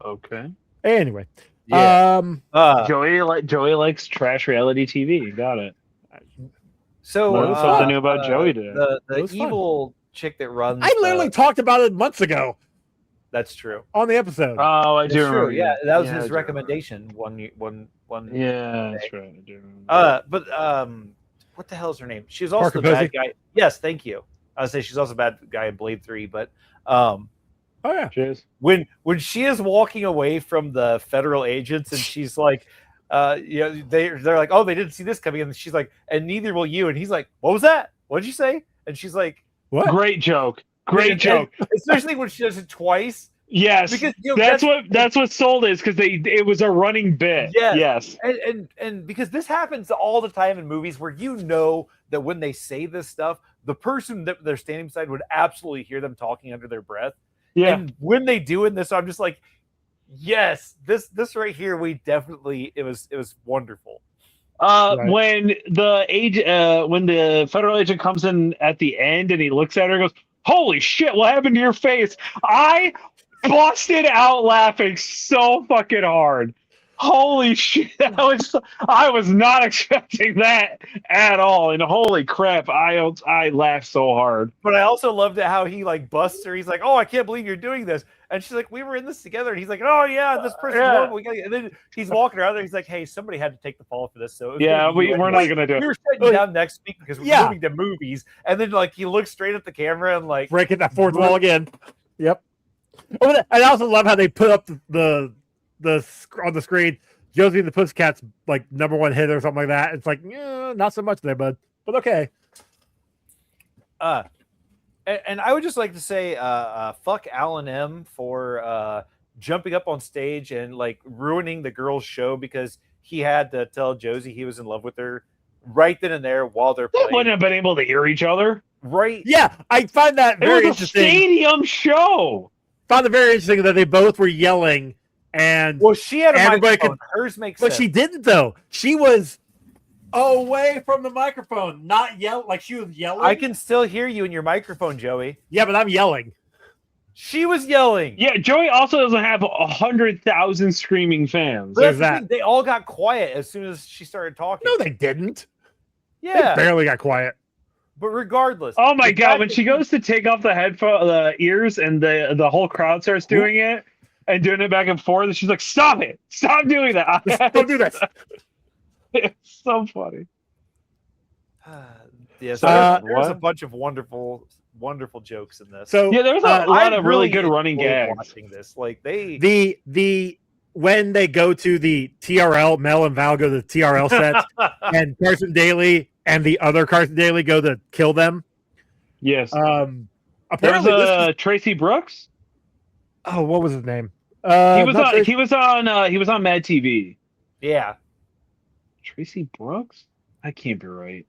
Okay. Anyway. Yeah. Joey likes trash reality TV. Got it. So something new about Joey today. The evil chick that runs. I literally talked about it months ago. That's true. On the episode. Oh, I do remember. Yeah, that was his recommendation. One. Yeah, that's right. I do remember. But what the hell is her name? She was also the bad guy. Yes, thank you. I would say she's also a bad guy in Blade 3, but oh yeah. Cheers. When she is walking away from the federal agents and she's like, they're like, oh, they didn't see this coming, and she's like, and neither will you, and he's like, what was that? What did you say? And she's like, what? Great joke. Joke. Especially when she does it twice. Yes, because that's what sold it, is because it was a running bit. Yes. And because this happens all the time in movies where that when they say this stuff, the person that they're standing beside would absolutely hear them talking under their breath. Yeah. And when they do in this, I'm just like, yes, this right here, it was wonderful. Right. When the federal agent comes in at the end and he looks at her and goes, holy shit, what happened to your face? I busted out laughing so fucking hard. Holy shit. I was not expecting that at all. And holy crap, I laughed so hard. But I also loved it how he like busts her. He's like, oh, I can't believe you're doing this. And she's like, we were in this together. And he's like, oh yeah, this person's horrible. And then he's walking around there. He's like, hey, somebody had to take the fall for this. So we're not gonna do it. We were shutting down next week because we're moving to movies. And then like he looks straight at the camera and like breaking that fourth wall again. Yep. Oh, I also love how they put up the on the screen, Josie and the Pussycats like number one hit or something like that. It's like, not so much there, bud. But okay. And I would just like to say, fuck Alan M for jumping up on stage and like ruining the girl's show because he had to tell Josie he was in love with her right then and there while they're playing. They wouldn't have been able to hear each other. Right. Yeah, I find that very interesting. It was a stadium show. Found it very interesting that they both were yelling And Well, she had a everybody microphone. Hers makes but sense. she didn't though. She was away from the microphone, not yell like she was yelling. I can still hear you in your microphone, Joey. Yeah, but I'm yelling. She was yelling. Yeah, Joey also doesn't have 100,000 screaming fans. But that's There's the thing, they all got quiet as soon as she started talking. No, they didn't. Yeah, They barely got quiet. but regardless. Oh my the god, fact when that she goes to take off the ears, and the whole crowd starts doing it and doing it back and forth, and she's like, "Stop it! Stop doing that! Don't do this." It's so funny. Yeah, So, there's a what? bunch of wonderful jokes in this. So Yeah, there was a lot I of really good enjoyed running gags. watching this. Like they the when they go to the TRL, Mel and Val go to the TRL set, and Carson Daly and the other Carson Daly go to kill them. Yes, There's there's this is, Tracy Brooks. oh, what was his name? He was not on. Tracy- He was on Mad TV. yeah. Tracy Brooks? I can't be right.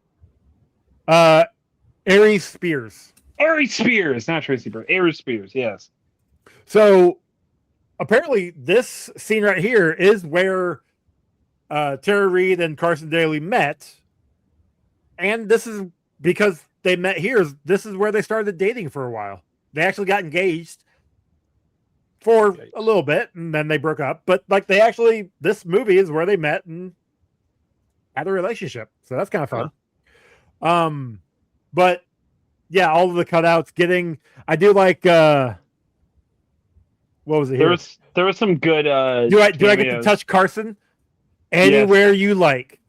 Aries Spears. Aries Spears, not Tracy Brooks. Aries Spears, yes. So apparently, this scene right here is where Tara Reid and Carson Daly met, and this is because they met here. This is where they started dating for a while. They actually got engaged for a little bit, and then they broke up. But like they actually, this movie is where they met and had a relationship. So that's kind of fun. But yeah, all of the cutouts getting. I do like. What was it? Here? There was some good. Do I get to touch Carson anywhere you like?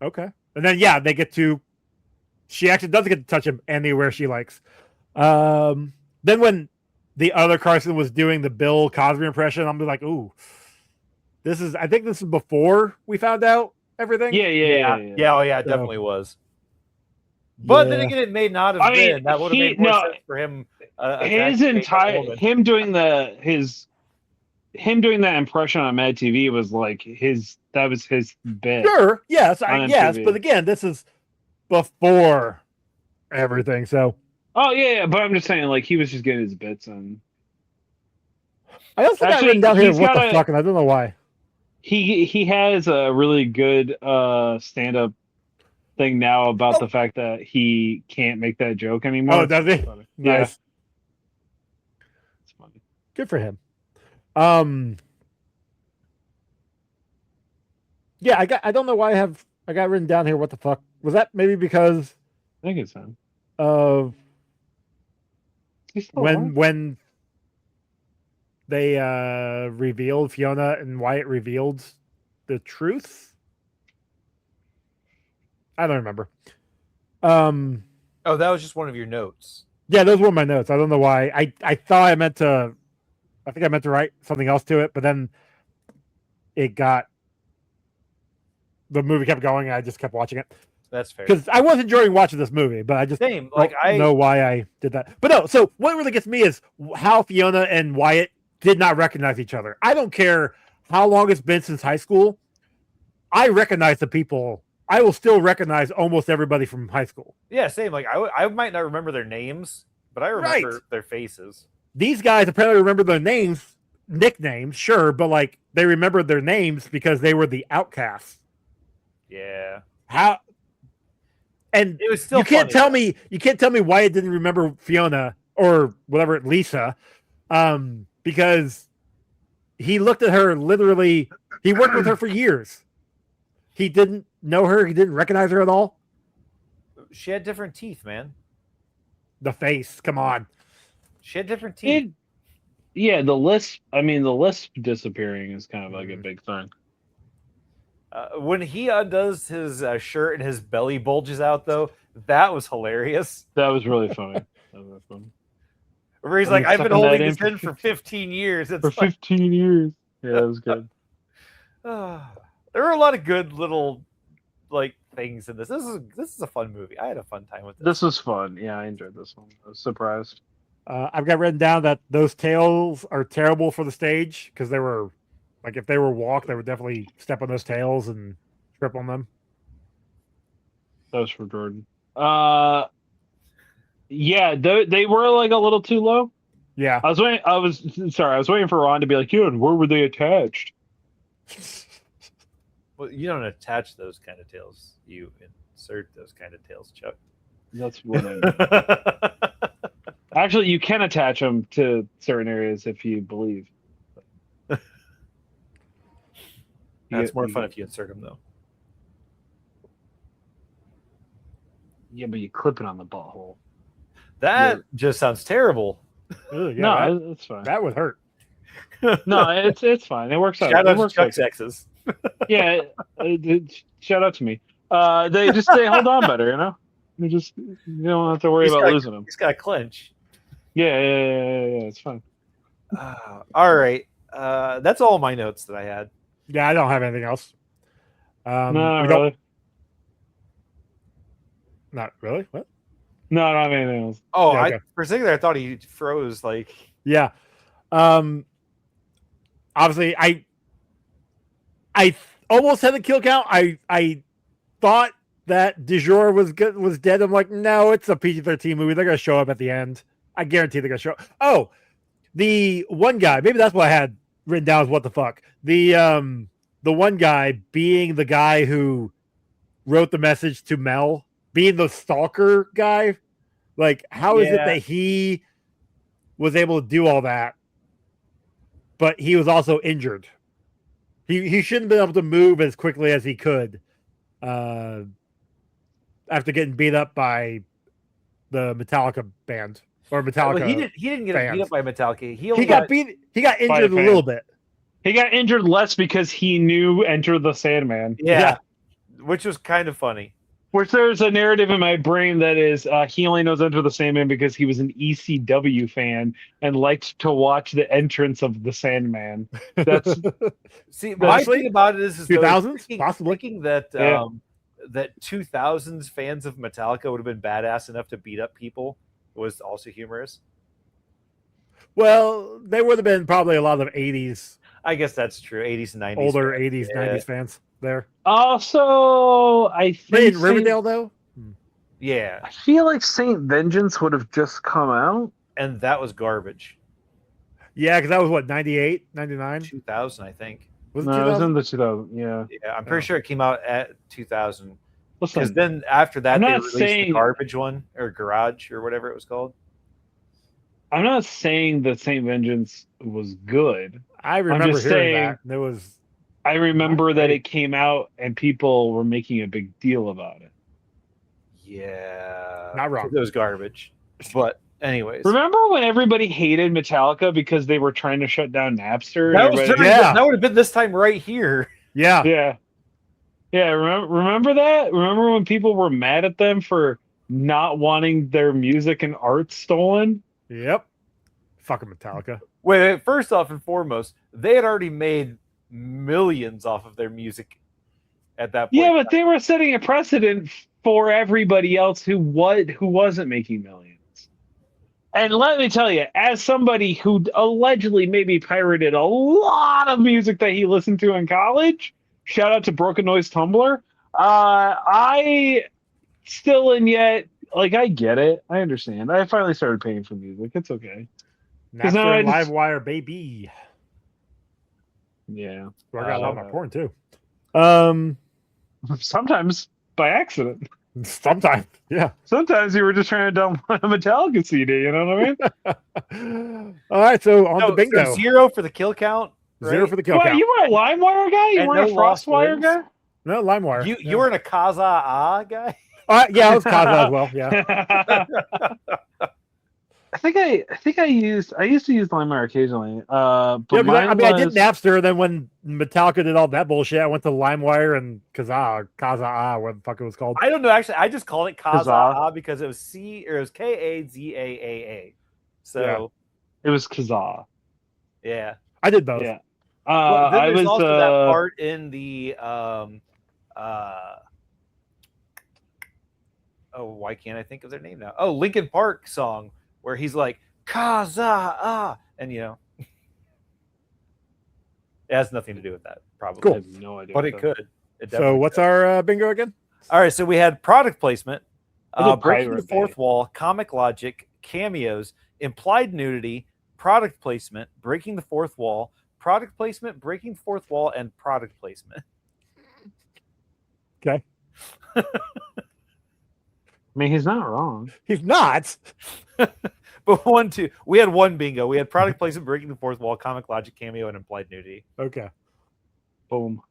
Okay, and then yeah, they get to. She actually does get to touch him anywhere she likes. Then when the other Carson was doing the Bill Cosby impression, I'm like, ooh, this is. I think this is before we found out everything. Yeah. Oh yeah, it So- definitely was. But Yeah. then again, it may not have I mean, been. That would have made more sense for him. His entire him doing that impression on Mad TV was like that was his bit. Sure. Yes. On Yes. MTV. But again, this is before everything. So Oh yeah, but I'm just saying, like, he was just getting his bits on. I also got Actually, written down here. he's What got the a- fuck? And I don't know why. He has a really good stand up thing now about the fact that he can't make that joke anymore. Oh, does he? It's funny. Nice. Yeah, it's funny. Good for him. Yeah, I don't know why I got written down here. What the fuck was that? Maybe because I think it's him. of He's still alive? when they revealed Fiona and Wyatt revealed the truth. I don't remember. Oh, that was just one of your notes. Yeah, those were my notes. I don't know why. I thought I meant to. I think I meant to write something else to it, but then it got. The movie kept going, and I just kept watching it That's fair. because I was enjoying watching this movie, but I just Same. don't know why I did that. But no, so what really gets me is how Fiona and Wyatt did not recognize each other. I don't care how long it's been since high school. I recognize the people. I will still recognize almost everybody from high school. Yeah, same. Like I might not remember their names, but I remember Right. their faces. These guys apparently remember their names, nicknames, sure, but like they remembered their names because they were the outcasts. Yeah. How? And It was still you can't funny, tell me why it didn't remember Fiona or whatever, Lisa, because he looked at her literally. He worked with her for years. He didn't know her. He didn't recognize her at all. She had different teeth, man. The face, come on. She had different teeth. Yeah, the lisp. I mean, the lisp disappearing is kind of like a big thing. When he undoes his shirt and his belly bulges out, though, that was hilarious. That was really funny. Where he's I like, mean, I've been sucking that holding in this for in for 15 years. It's For like, 15 years. Yeah, that was good. there were a lot of good little like things in this. This is a fun movie. I had a fun time with this. This was fun. Yeah, I enjoyed this one. I was surprised. I've got written down that those tails are terrible for the stage because they were, like, if they were walk, they would definitely step on those tails and trip on them. That was for Jordan. Yeah, they were like a little too low. Yeah. I was waiting for Ron to be like, "Yeah, and where were they attached?" Well, you don't attach those kind of tails. You insert those kind of tails, Chuck. That's what I mean. Actually, you can attach them to certain areas if you believe. That's more fun if you insert them, though. Yeah, but you clip it on the butthole. That just sounds terrible. Ugh, yeah, No, it's fine. that would hurt. No, it's fine. It works out. Shout It out to works Chuck's out. exes. Yeah, shout out to me. They hold on better, you know. You don't have to worry about losing them. He's got to clinch. Yeah, it's fine. All right, that's all my notes that I had. Yeah, I don't have anything else. No, we not don't- really. Not really. What? No, I don't have anything else. Oh, Yeah, okay. for a second there, I thought he froze. Like, Yeah. Obviously, I almost had the kill count. I thought that Du jour was dead. I'm like, no, it's a PG-13 movie. They're gonna show up at the end. I guarantee they're gonna show up. Oh, the one guy. Maybe that's what I had written down. Is what the fuck. The one guy being the guy who wrote the message to Mel, being the stalker guy. Like, how is it that he was able to do all that, but he was also injured? He shouldn't have been able to move as quickly as he could after getting beat up by the Metallica band or Metallica. well, he didn't get beat up by Metallica. He got injured a little bit. He got injured less because he knew Enter the Sandman. Yeah, which was kind of funny. Which there's a narrative in my brain that is he only knows Enter the Sandman because he was an ECW fan and liked to watch the entrance of the Sandman. That's See, my Honestly, thing about it is 2000s, possibly. thinking that that 2000s fans of Metallica would have been badass enough to beat up people was also humorous. Well, they would have been probably a lot of 80s, I guess that's true. 80s and 90s. older fans. 80s, 90s fans there. also I But think in Riverdale, though? Yeah, I feel like Saint Vengeance would have just come out. and that was garbage. Yeah, because that was what, 98, 99? 2000, I think. Was it No, it was 2000? in the 2000. Yeah. Yeah, I'm pretty sure it came out at 2000. Because Listen, then after that, I'm they not released saying- the garbage one or garage or whatever it was called. I'm not saying that Saint Vengeance was good. I remember just hearing saying- that. There was I remember that Okay. it came out and people were making a big deal about it. Yeah, Not wrong. It was garbage, but anyways, Remember when everybody hated Metallica because they were trying to shut down Napster? that was Everybody- Yeah. that would have been this time right here. yeah. Yeah. Remember that? Remember when people were mad at them for not wanting their music and art stolen? Yep. Fucking Metallica. Wait, first off and foremost, they had already made millions off of their music at that point. Yeah, but they were setting a precedent for everybody else who wasn't making millions. And let me tell you, as somebody who allegedly maybe pirated a lot of music that he listened to in college, shout out to Broken Noise Tumblr, I still and yet, like, I get it. I understand. I finally started paying for music. It's okay. Napster now I and just- Livewire, baby. Yeah. Where I got a lot of my porn, too. Sometimes by accident. Sometimes. Yeah. Sometimes you were just trying to download a Metallica CD, you know what I mean? All right. So on No, the bingo. so 0 for the kill count. Right? Zero for the kill What, count. you were a LimeWire guy? You And weren't no a lost FrostWire limbs? guy? No, LimeWire. You were in a Kaza guy. Yeah, I was Kaza as well. Yeah. I think I used to use LimeWire occasionally. But Yeah, 'cause I did was- Napster. Then when Metallica did all that bullshit, I went to LimeWire and Kaza, what the fuck it was called. I don't know. Actually, I just called it Kazaa. Kaza because it was Kazaa. So It was Kazaa. yeah. I did both. Yeah. Well, then I there's was also that part in the why can't I think of their name now? Oh, Linkin Park song where he's like Kaza, and it has nothing to do with that, probably. Cool. I have no idea. But what it that- could. It So definitely what's could. our bingo again? All right, so we had product placement, I did breaking the Pirate fourth Bay. wall, comic logic, cameos, implied nudity, product placement, breaking the fourth wall, product placement, breaking the fourth wall, and product placement. Okay. I mean, he's not wrong. He's not. But we had one bingo. We had product placement, breaking the fourth wall, comic logic, cameo, and implied nudity. Okay. Boom.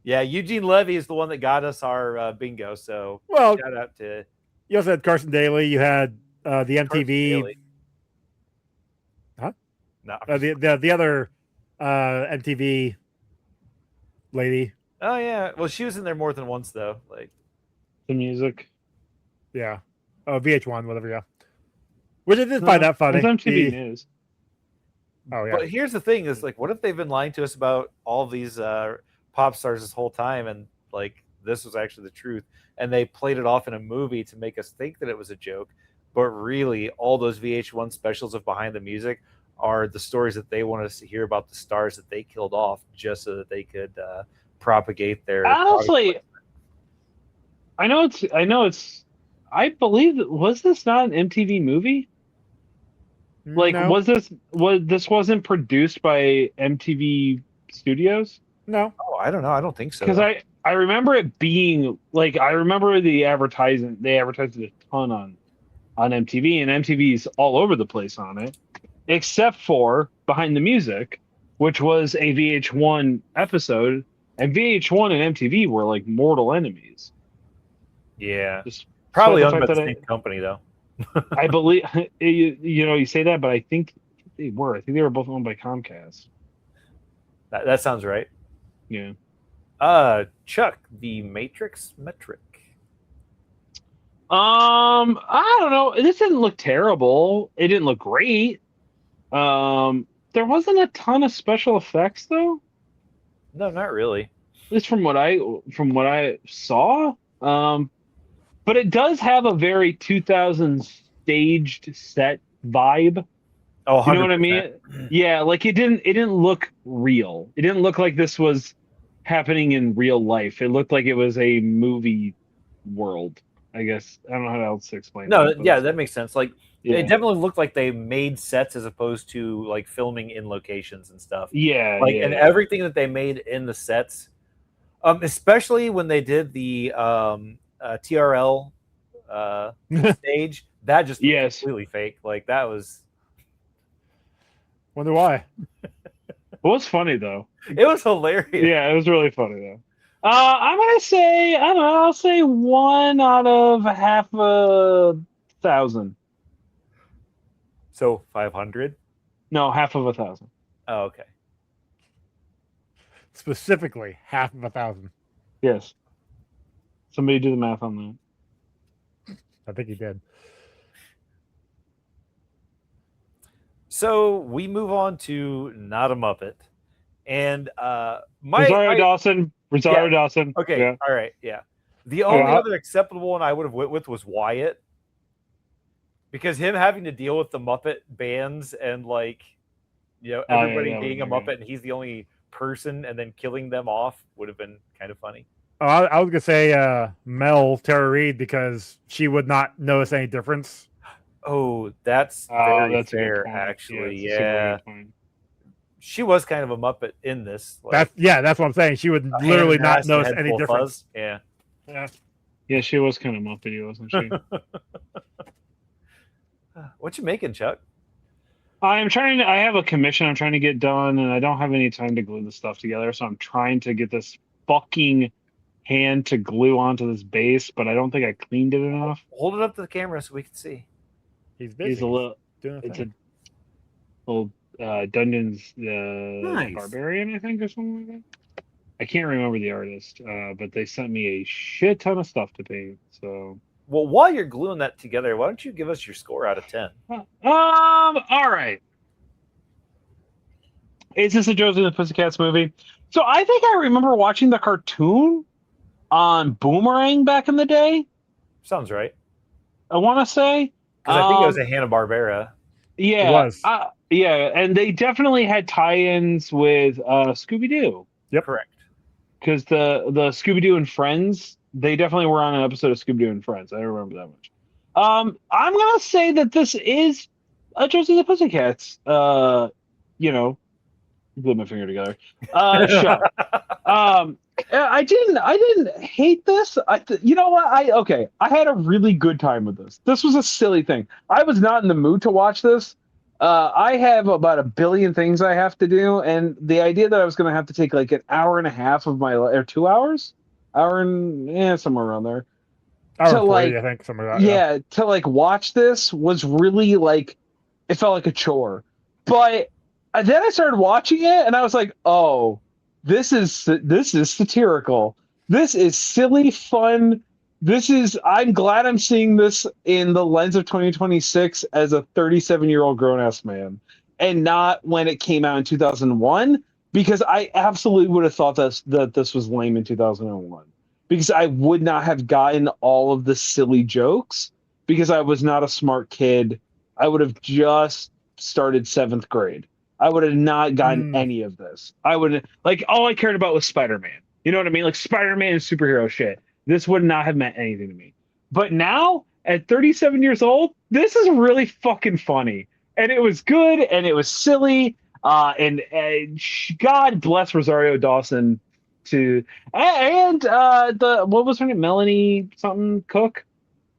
Yeah, Eugene Levy is the one that got us our bingo. So Well, shout out to you also had Carson Daly. You had the MTV. Huh? No. The other MTV lady. Oh yeah. Well, she was in there more than once though. Like The music. Yeah. Oh, VH1, whatever. Yeah. Which I did find that funny. It's MTV News. Oh yeah. But here's the thing: is like, what if they've been lying to us about all these pop stars this whole time, and like this was actually the truth, and they played it off in a movie to make us think that it was a joke, but really, all those VH1 specials of Behind the Music are the stories that they want us to hear about the stars that they killed off, just so that they could propagate their. Honestly, I know it's. I believe was this not an MTV movie? Like, no. this wasn't produced by MTV Studios? No. Oh, I don't know. I don't think so. Because I remember it being like, I remember the advertising. They advertised it a ton on MTV, and MTV's all over the place on it, except for Behind the Music, which was a VH1 episode, and VH1 and MTV were like mortal enemies. Yeah, Just probably the owned by fact the that same company though. I believe you say that, but I think they were. I think they were both owned by Comcast. That sounds right. Yeah. Chuck, the Matrix metric. I don't know. This didn't look terrible. It didn't look great. There wasn't a ton of special effects though. No, not really. At least from what I saw. But it does have a very 2000s staged set vibe. Oh, 100%. You know what I mean? Yeah, like it didn't look real. It didn't look like this was happening in real life. It looked like it was a movie world. I guess I don't know how else to explain. No, that, yeah, that makes sense. Like yeah. it definitely looked like they made sets as opposed to like filming in locations and stuff. Yeah, like yeah, and yeah. everything that they made in the sets, especially when they did the TRL stage, that just looked completely fake. Like that was. Wonder why. It was funny though. It was hilarious. Yeah, it was really funny though. I'm gonna say, I don't know, I'll say 1 out of half a 1,000. So 500? No, half of 1,000. Oh, okay. Specifically, half of 1,000. Yes. Somebody do the math on that. I think he did. So we move on to Not a Muppet. And Rosario Dawson. Okay, yeah. All right, yeah. The only other acceptable one I would have went with was Wyatt. Because him having to deal with the Muppet bands and like, you know, everybody being a Muppet and he's the only person and then killing them off would have been kind of funny. Oh, I was gonna say Mel Tara Reid because she would not notice any difference. Oh, that's very fair, actually. Yeah. She was kind of a Muppet in this. Like, that's what I'm saying. She would literally not notice any difference. Yeah. Yeah, she was kind of Muppety, wasn't she? What you making, Chuck? I have a commission I'm trying to get done, and I don't have any time to glue the stuff together, so I'm trying to get this fucking hand to glue onto this base, but I don't think I cleaned it enough. Hold it up to the camera so we can see. He's busy. He's a little. It's a little Dungeons Barbarian, I think, or something like that. I can't remember the artist, but they sent me a shit ton of stuff to paint. So, well, while you're gluing that together, why don't you give us your score out of 10? All right. Is this a Josie and the Pussycats movie? So I think I remember watching the cartoon on Boomerang back in the day. Sounds right. I want to say. Because I think it was a Hanna-Barbera. Yeah. It was. Yeah, and they definitely had tie-ins with Scooby-Doo. Yep. Correct. Because the Scooby-Doo and Friends, they definitely were on an episode of Scooby-Doo and Friends. I remember that much. I'm going to say that this is Josie and the Pussycats. You know, glue my finger together. Show. I didn't hate this. You know what? I had a really good time with this. This was a silly thing. I was not in the mood to watch this. I have about a billion things I have to do, and the idea that I was going to have to take like an hour and a half of my or 2 hours, somewhere around there, Hour to and 40, like I think, something like that. Yeah. to like watch this was really like it felt like a chore. But then I started watching it, and I was like, oh, this is satirical. This is silly fun. I'm glad I'm seeing this in the lens of 2026 as a 37-year-old grown-ass man, and not when it came out in 2001, because I absolutely would have thought that this was lame in 2001, because I would not have gotten all of the silly jokes, because I was not a smart kid. I would have just started 7th grade. I would have not gotten any of this. I would like all I cared about was Spider-Man. You know what I mean? Like Spider-Man and superhero shit. This would not have meant anything to me. But now, at 37 years old, this is really fucking funny. And it was good and it was silly. And God bless Rosario Dawson and the what was her name? Melanie something Cook?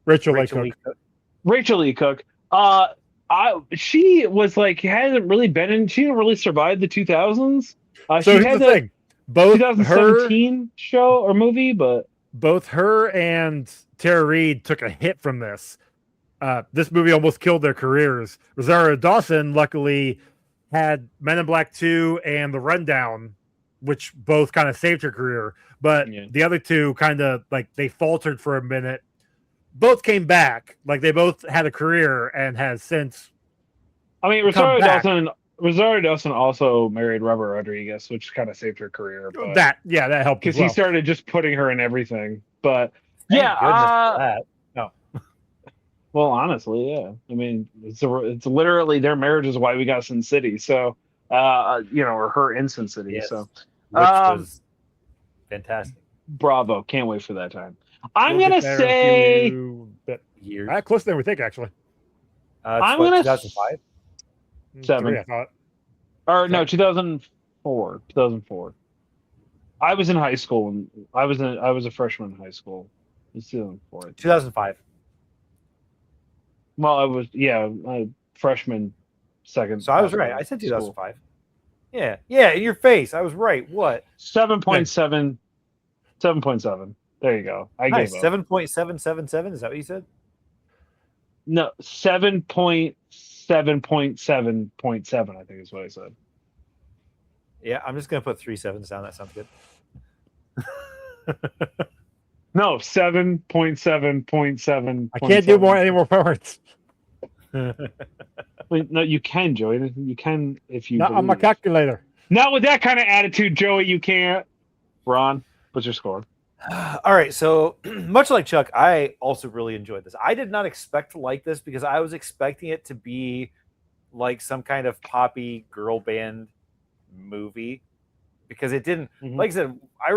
Rachel Lee Cook. Rachel Lee Cook. She was like she didn't really survive the 2000s. So here's the thing. Both 2017 show or movie, but both her and Tara Reid took a hit from this. This movie almost killed their careers. Rosario Dawson luckily had Men in Black 2 and The Rundown, which both kind of saved her career. But the other two kind of like they faltered for a minute. Both came back. Like they both had a career and has since. I mean, Rosario Dawson also married Robert Rodriguez, which kind of saved her career. But that helped because he started just putting her in everything. But that. No. Well, honestly, yeah. I mean, it's literally their marriage is why we got Sin City. So, or her in Sin City. Yes. So, which was fantastic. Bravo! Can't wait for that time. I'm gonna say years. Closer than we think, actually. I'm gonna 2005. 7. I thought. Or no, 2004. 2004. I was in high school and I was a freshman in high school. It's 2004. 2005. Well, I was freshman, second. So I was right. I said 2005. Yeah, in your face. I was right. What? 7.7. 7.7. There you go. I gave up. 7.777. Is that what you said? No, 7.7.7.7. I think is what I said. Yeah, I'm just gonna put 3 sevens down. That sounds good. No, 7.7.7. I can't do any more parts. Wait, no, you can, Joey. You can if you. Not on my calculator. Not with that kind of attitude, Joey. You can't. Ron, what's your score? All right, so much like Chuck, I also really enjoyed this. I did not expect to like this because I was expecting it to be like some kind of poppy girl band movie because it didn't. Like I said, I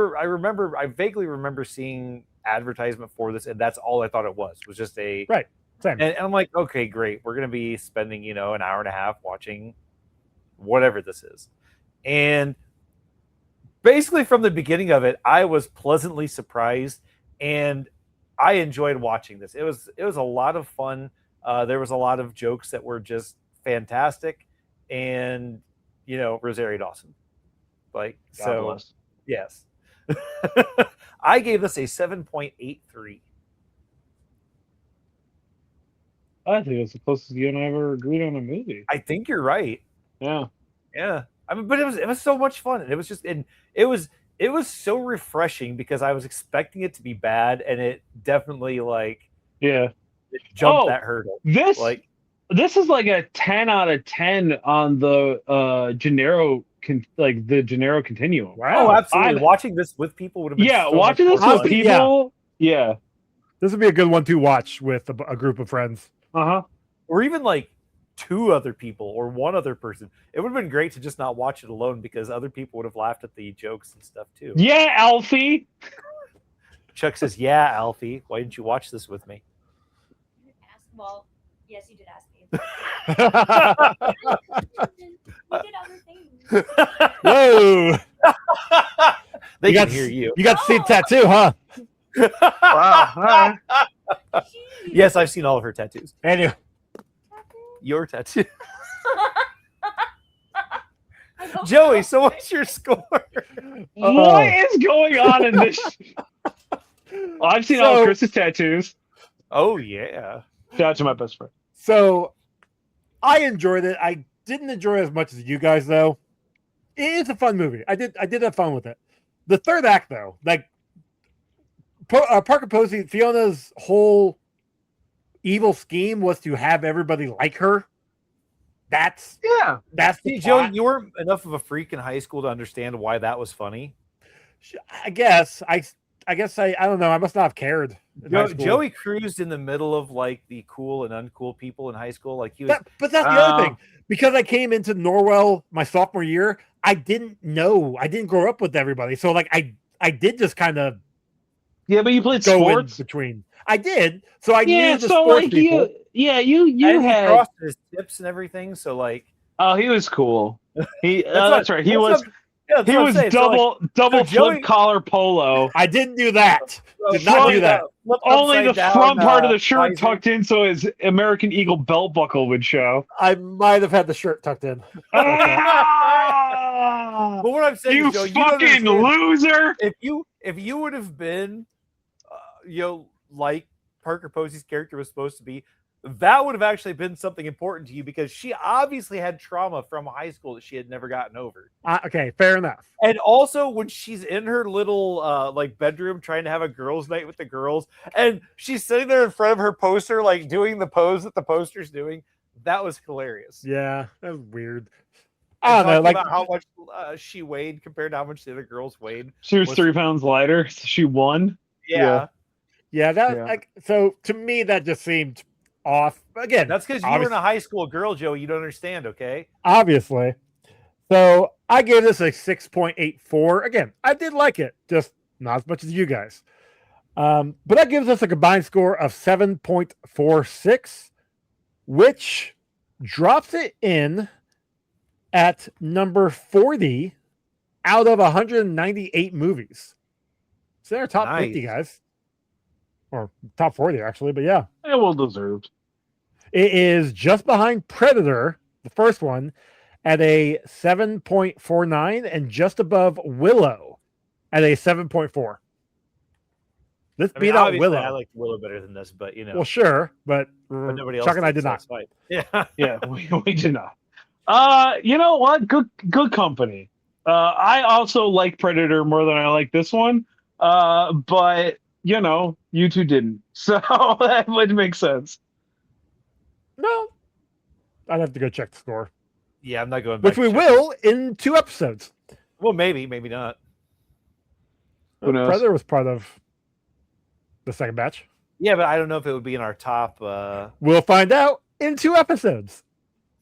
vaguely remember seeing advertisement for this, and that's all I thought it was just a right. Same. And I'm like, okay, great. We're gonna be spending an hour and a half watching whatever this is, and basically, from the beginning of it, I was pleasantly surprised, and I enjoyed watching this. It was a lot of fun. There was a lot of jokes that were just fantastic, and Rosario Dawson, God bless. Yes, I gave this a 7.83. I think it's the closest you and I ever agreed on a movie. I think you're right. Yeah. I mean, but it was so much fun. It was just it was so refreshing because I was expecting it to be bad, and it definitely it jumped that hurdle. This is like a 10 out of 10 on the Janero the Janero continuum. Wow. Oh, absolutely. Watching this with people would have been watching this with people. Yeah. This would be a good one to watch with a group of friends. Or even 2 other people or 1 other person. It would have been great to just not watch it alone because other people would have laughed at the jokes and stuff too. Yeah, Alfie. Chuck says, "Yeah, Alfie. Why didn't you watch this with me?" Well, yes, you did ask me. We did other things. Whoa! They You can got- hear you. You got to see the tattoo, huh? Wow. All right. Yes, I've seen all of her tattoos. Anyway, Your tattoo. Joey, so what's your score? What is going on in this? Well, I've seen all of Chris's tattoos. Oh, yeah. Shout out to my best friend. so I enjoyed it. I didn't enjoy it as much as you guys, though. It's a fun movie. I did have fun with it. The third act, though, like Parker Posey, Fiona's whole evil scheme was to have everybody like her. That's Yeah. the See, Joey, plot. you were enough of a freak in high school to understand why that was funny. I guess I don't know. I must not have cared. in high school. Joey cruised in the middle of like the cool and uncool people in high school. Like he was. But that's the other thing. Because I came into Norwell my sophomore year, I didn't grow up with everybody. So like I did just kind of Yeah, but you played go sports. in between. I did. So I Yeah, knew the so sports like people. you and he had. crossed his tips and everything. So like. Oh, he was cool. That's what- right. He that's was. what- yeah, that's He what I'm was saying. So, like, double Joey- flip collar polo. I didn't do that. Did flip not do that. flip Only the upside down, front part of the shirt visor. tucked in so his American Eagle belt buckle would show. I might have had the shirt tucked in. Ah! But what I'm saying, You is, Joe, fucking understand, loser! if you would have been, like Parker Posey's character was supposed to be, that would have actually been something important to you because she obviously had trauma from high school that she had never gotten over. Okay, fair enough. And also when she's in her little like bedroom trying to have a girls' night with the girls, and she's sitting there in front of her poster, like doing the pose that the poster's doing, that was hilarious. Yeah, that was weird. And I don't know, talking like about how much she weighed compared to how much the other girls weighed. She was Was- 3 pounds lighter. So she won. Yeah. yeah, that Yeah. like so to me that just seemed off. Again, That's because you were in a high school girl, Joe. You don't understand, okay? obviously. So I gave this a 6.84. Again, I did like it, just not as much as you guys. But that gives us a combined score of 7.46, which drops it in at number 40 out of 198 movies. So they're top 50, Nice. guys. Or top 40, actually, but yeah. Yeah, well deserved. It is just behind Predator, the first one, at a 7.49 and just above Willow at a 7.4. This I mean, beat out obviously, Willow. I like Willow better than this, but you know, Well, sure, but nobody else. Chuck and I did, did so not. it's fine. Yeah. Yeah, we did not. You know what? Good company. I also like Predator more than I like this one. But you know, you two didn't, so that would make sense. No, I'd have to go check the score, Yeah, I'm not going back. which we to check. will in 2 episodes. Well, maybe not. Who knows? Predator was part of the second batch. Yeah, but I don't know if it would be in our top We'll find out in 2 episodes.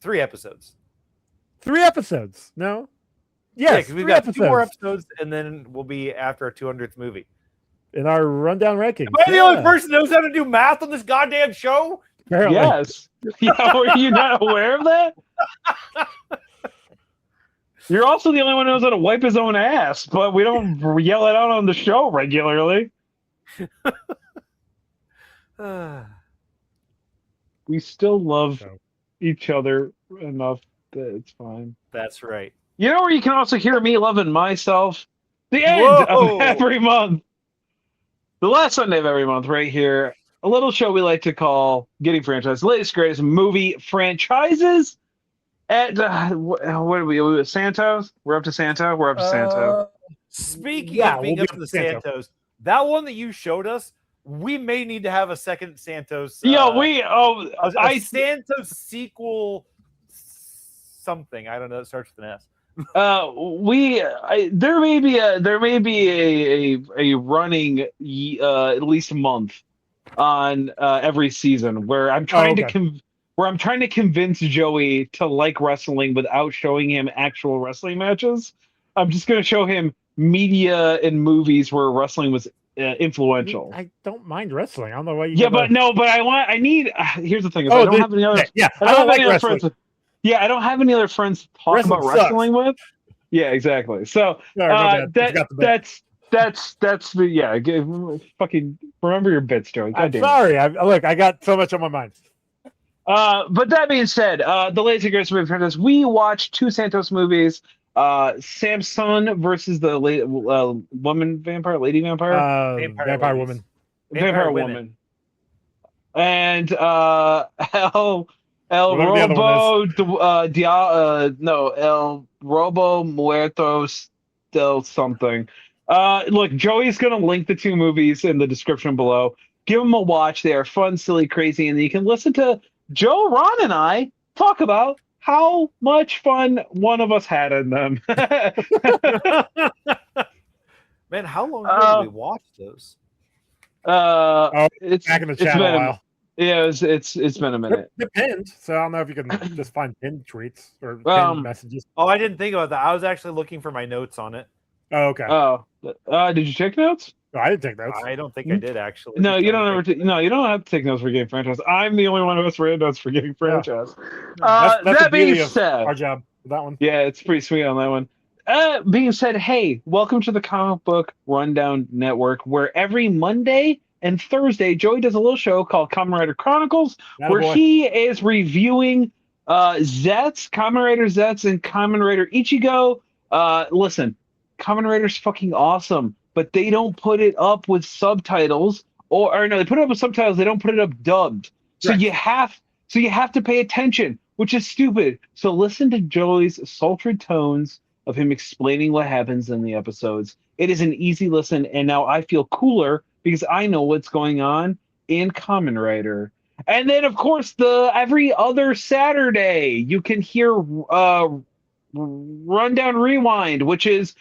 3 episodes. 3 episodes. No. Yeah, Yes, because we've 3 got episodes 2 more episodes, and then we'll be after our 200th movie. in our rundown rankings. Am I the only person that knows how to do math on this goddamn show? Apparently. Yes. Yeah, were you not aware of that? You're also the only one who knows how to wipe his own ass, but we don't yell it out on the show regularly. We still love So. each other enough that it's fine. That's right. You know where you can also hear me loving myself? The end Whoa. of every month. The last Sunday of every month, right here. A little show we like to call Getting Franchised. Latest, greatest movie franchises. At, what are we at Santos? We're up to Santos? We're up to Santos. Speaking Yeah, of being we'll up be to the Santos. Santos, that one that you showed us, we may need to have a second Santos. I Santos sequel something. I don't know. It starts with an S. there may be a running at least a month on every season where I'm trying to convince Joey to like wrestling without showing him actual wrestling matches. I'm just going to show him media and movies where wrestling was influential. I don't mind wrestling. I don't know why you. Yeah, gotta- but I need. Here's the thing: is Oh, I don't have any other. yeah, I I don't don't have like any other wrestling. friends. Yeah, I don't have any other friends to talk Wrestling about sucks. wrestling with. Yeah, exactly. So Sorry, my bad. I forgot the bit. that's the fucking remember your bits, Joey. God I'm damn it. sorry. Look, I got so much on my mind. But that being said, the latest greatest movie franchise, we watched 2 Santos movies. Samson versus the woman vampire, lady vampire, Vampire ladies. Woman. vampire women. woman, and El Whatever the other one El Robo Muertos del something. Look, Joey's gonna link the 2 movies in the description below. Give them a watch. They are fun, silly, crazy, and you can listen to Joe, Ron, and I talk about how much fun one of us had in them. Man, how long ago did we watch those? It's Back in the it's chat a been while. Yeah, it's been a minute. Depends. So I don't know if you can just find pinned tweets or pinned messages. Oh, I didn't think about that. I was actually looking for my notes on it. Oh, okay. Did you take notes? No, I didn't take notes. I don't think I did actually. No, you don't you don't have to take notes for Game Franchise. I'm the only one of us who had notes for Game Franchise. That's That the beauty being of said, our job with that one. yeah, it's pretty sweet on that one. Being said, hey, welcome to the Comic Book Rundown Network, where every Monday and Thursday, Joey does a little show called Kamen Rider Chronicles, where Attaboy. he is reviewing Zets, Kamen Rider Zets, and Kamen Rider Ichigo. Listen, Kamen Rider's fucking awesome, but they don't put it up with subtitles, or no, they put it up with subtitles. They don't put it up dubbed. So Correct. you have to pay attention, which is stupid. So listen to Joey's sultry tones of him explaining what happens in the episodes. It is an easy listen, and now I feel cooler because I know what's going on in Kamen Rider. And then, of course, every other Saturday you can hear Rundown Rewind, which is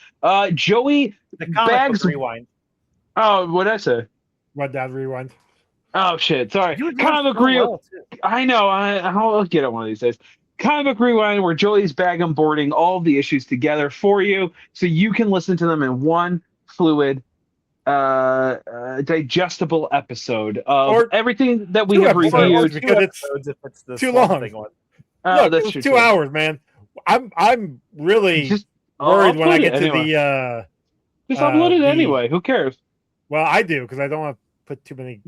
Joey The comic bags. book rewind. Oh, what did I say? Rundown rewind. Oh shit! Sorry. You were doing Comic so Rewind. well, too. I know. I'll get it one of these days. Comic Book Rewind, where Joey's bag and boarding all of the issues together for you, so you can listen to them in one fluid, digestible episode of Or everything that we 2 have episodes, reviewed. because it's Episodes if it's the too Swamp long. Thing one. Oh, Look, that's it was true, 2 too. hours, man. I'm really Just worried when I upload get it to anyway. the Just upload it the- anyway. Who cares? well, I do because I don't want to put too many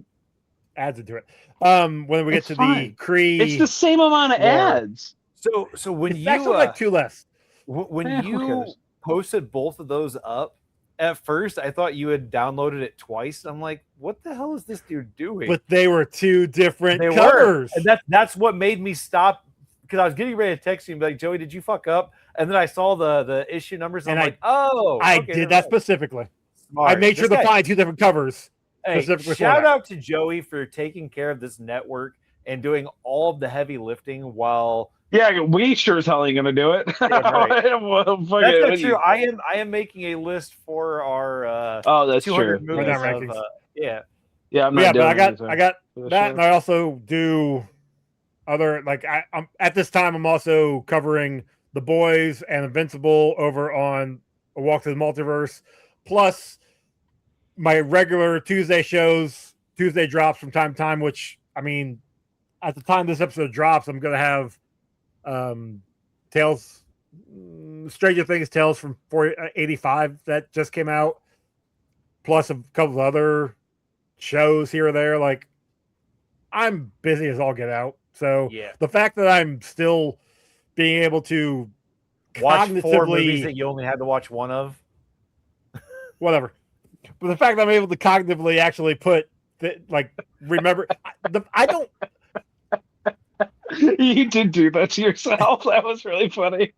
ads into it. When we get It's to fine. the Cree, It's the same amount of Lore. ads. So when it's you actually like 2 less. when who you cares? posted both of those up, at first I thought you had downloaded it twice. I'm like, what the hell is this dude doing? But they were 2 different They were. covers. And that's what made me stop, because I was getting ready to text you and be like, Joey, did you fuck up? And then I saw the issue numbers and And I'm like, oh, I okay, did never that mind. specifically. Smart. I made sure This to guy- find 2 different covers. Hey, specifically for shout that. out to Joey for taking care of this network and doing all of the heavy lifting while Yeah, we sure as hell ain't gonna do it. Yeah, right. Well, fuck that's it. not true. I am making a list for our Oh, that's 200 true. movies Rundown of, rankings. yeah. Yeah, I'm But not yeah, doing but anything I got for the that, show. and I also do other I'm at this time. I'm also covering The Boys and Invincible over on A Walk to the Multiverse, plus my regular Tuesday shows, Tuesday drops from time to time. Which I mean, at the time this episode drops, I'm gonna have Tales, Stranger Things Tales from 85 that just came out, plus a couple of other shows here or there. Like, I'm busy as all get out. So Yeah. the fact that I'm still being able to Watch 4 movies cognitively, that you only had to watch one of. whatever, but the fact that I'm able to cognitively actually put remember, I don't. You did do that to yourself. That was really funny.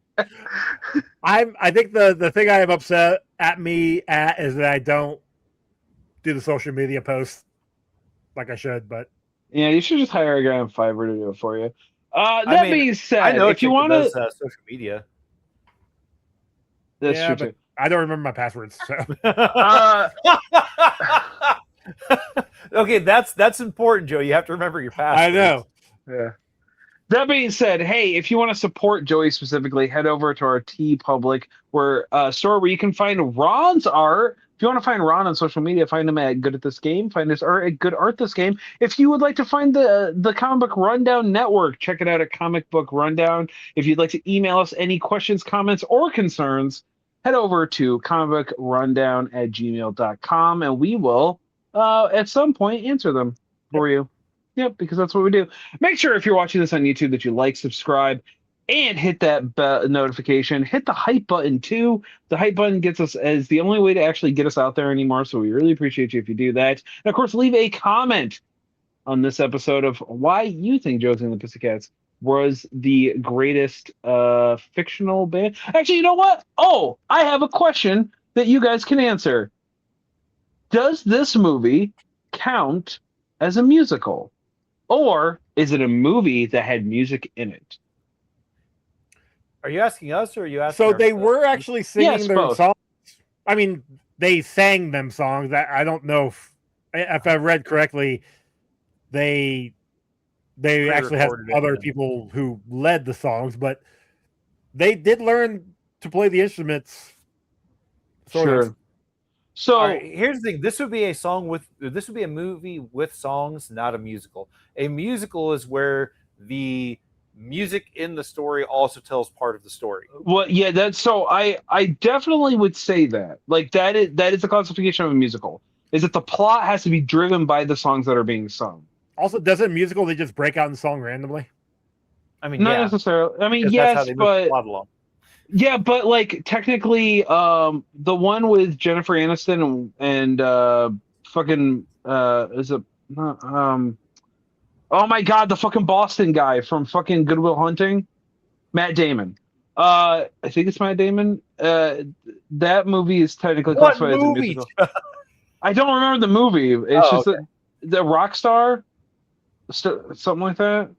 I think the thing I am upset at is that I don't do the social media posts like I should, but Yeah, you should just hire a guy on Fiverr to do it for you. That I mean, being said, I know if you want to to, social media. that's yeah, true but too. I don't remember my passwords. So Okay, that's important, Joe. You have to remember your passwords. I know. Yeah. That being said, hey, if you want to support Joey specifically, head over to our TeePublic, store where you can find Ron's art If you want to find Ron on social media, find him at Good at This Game. Find his art at Good Art This Game. If you would like to find the Comic Book Rundown Network, check it out at Comic Book Rundown. If you'd like to email us any questions, comments, or concerns, head over to comicbookrundown@gmail.com, and we will, at some point, answer them for you. Yep, because that's what we do. Make sure if you're watching this on YouTube that you like, subscribe, and hit that notification. Hit the hype button too. The hype button gets us as the only way to actually get us out there anymore. So we really appreciate you if you do that. And of course, leave a comment on this episode of why you think Josie and the Pussycats was the greatest fictional band. Actually, you know what? Oh, I have a question that you guys can answer. Does this movie count as a musical? Or is it a movie that had music in it? Are you asking us or are you asking? So they ourselves? were actually singing their both. songs. I mean, they sang them songs. I don't know if I read correctly. They actually had Pre-recorded it, other yeah. people who led the songs, but they did learn to play the instruments. Sort Sure. of. So All right, here's the thing. This would be a movie with songs, not a musical. A musical is where the music in the story also tells part of the story. well, yeah, that's so I definitely would say that. Like that is the classification of a musical. Is that the plot has to be driven by the songs that are being sung. Also, doesn't musical they just break out in song randomly? I mean, Not yeah, necessarily. I mean, 'cause that's how yes, they move but the plot along. yeah, but like technically, the one with Jennifer Aniston and fucking is it not oh my god, the fucking Boston guy from fucking Good Will Hunting, Matt Damon. I think it's Matt Damon. That movie is technically What classified as a movie? musical. I don't remember the movie. It's just the rock star, something like that.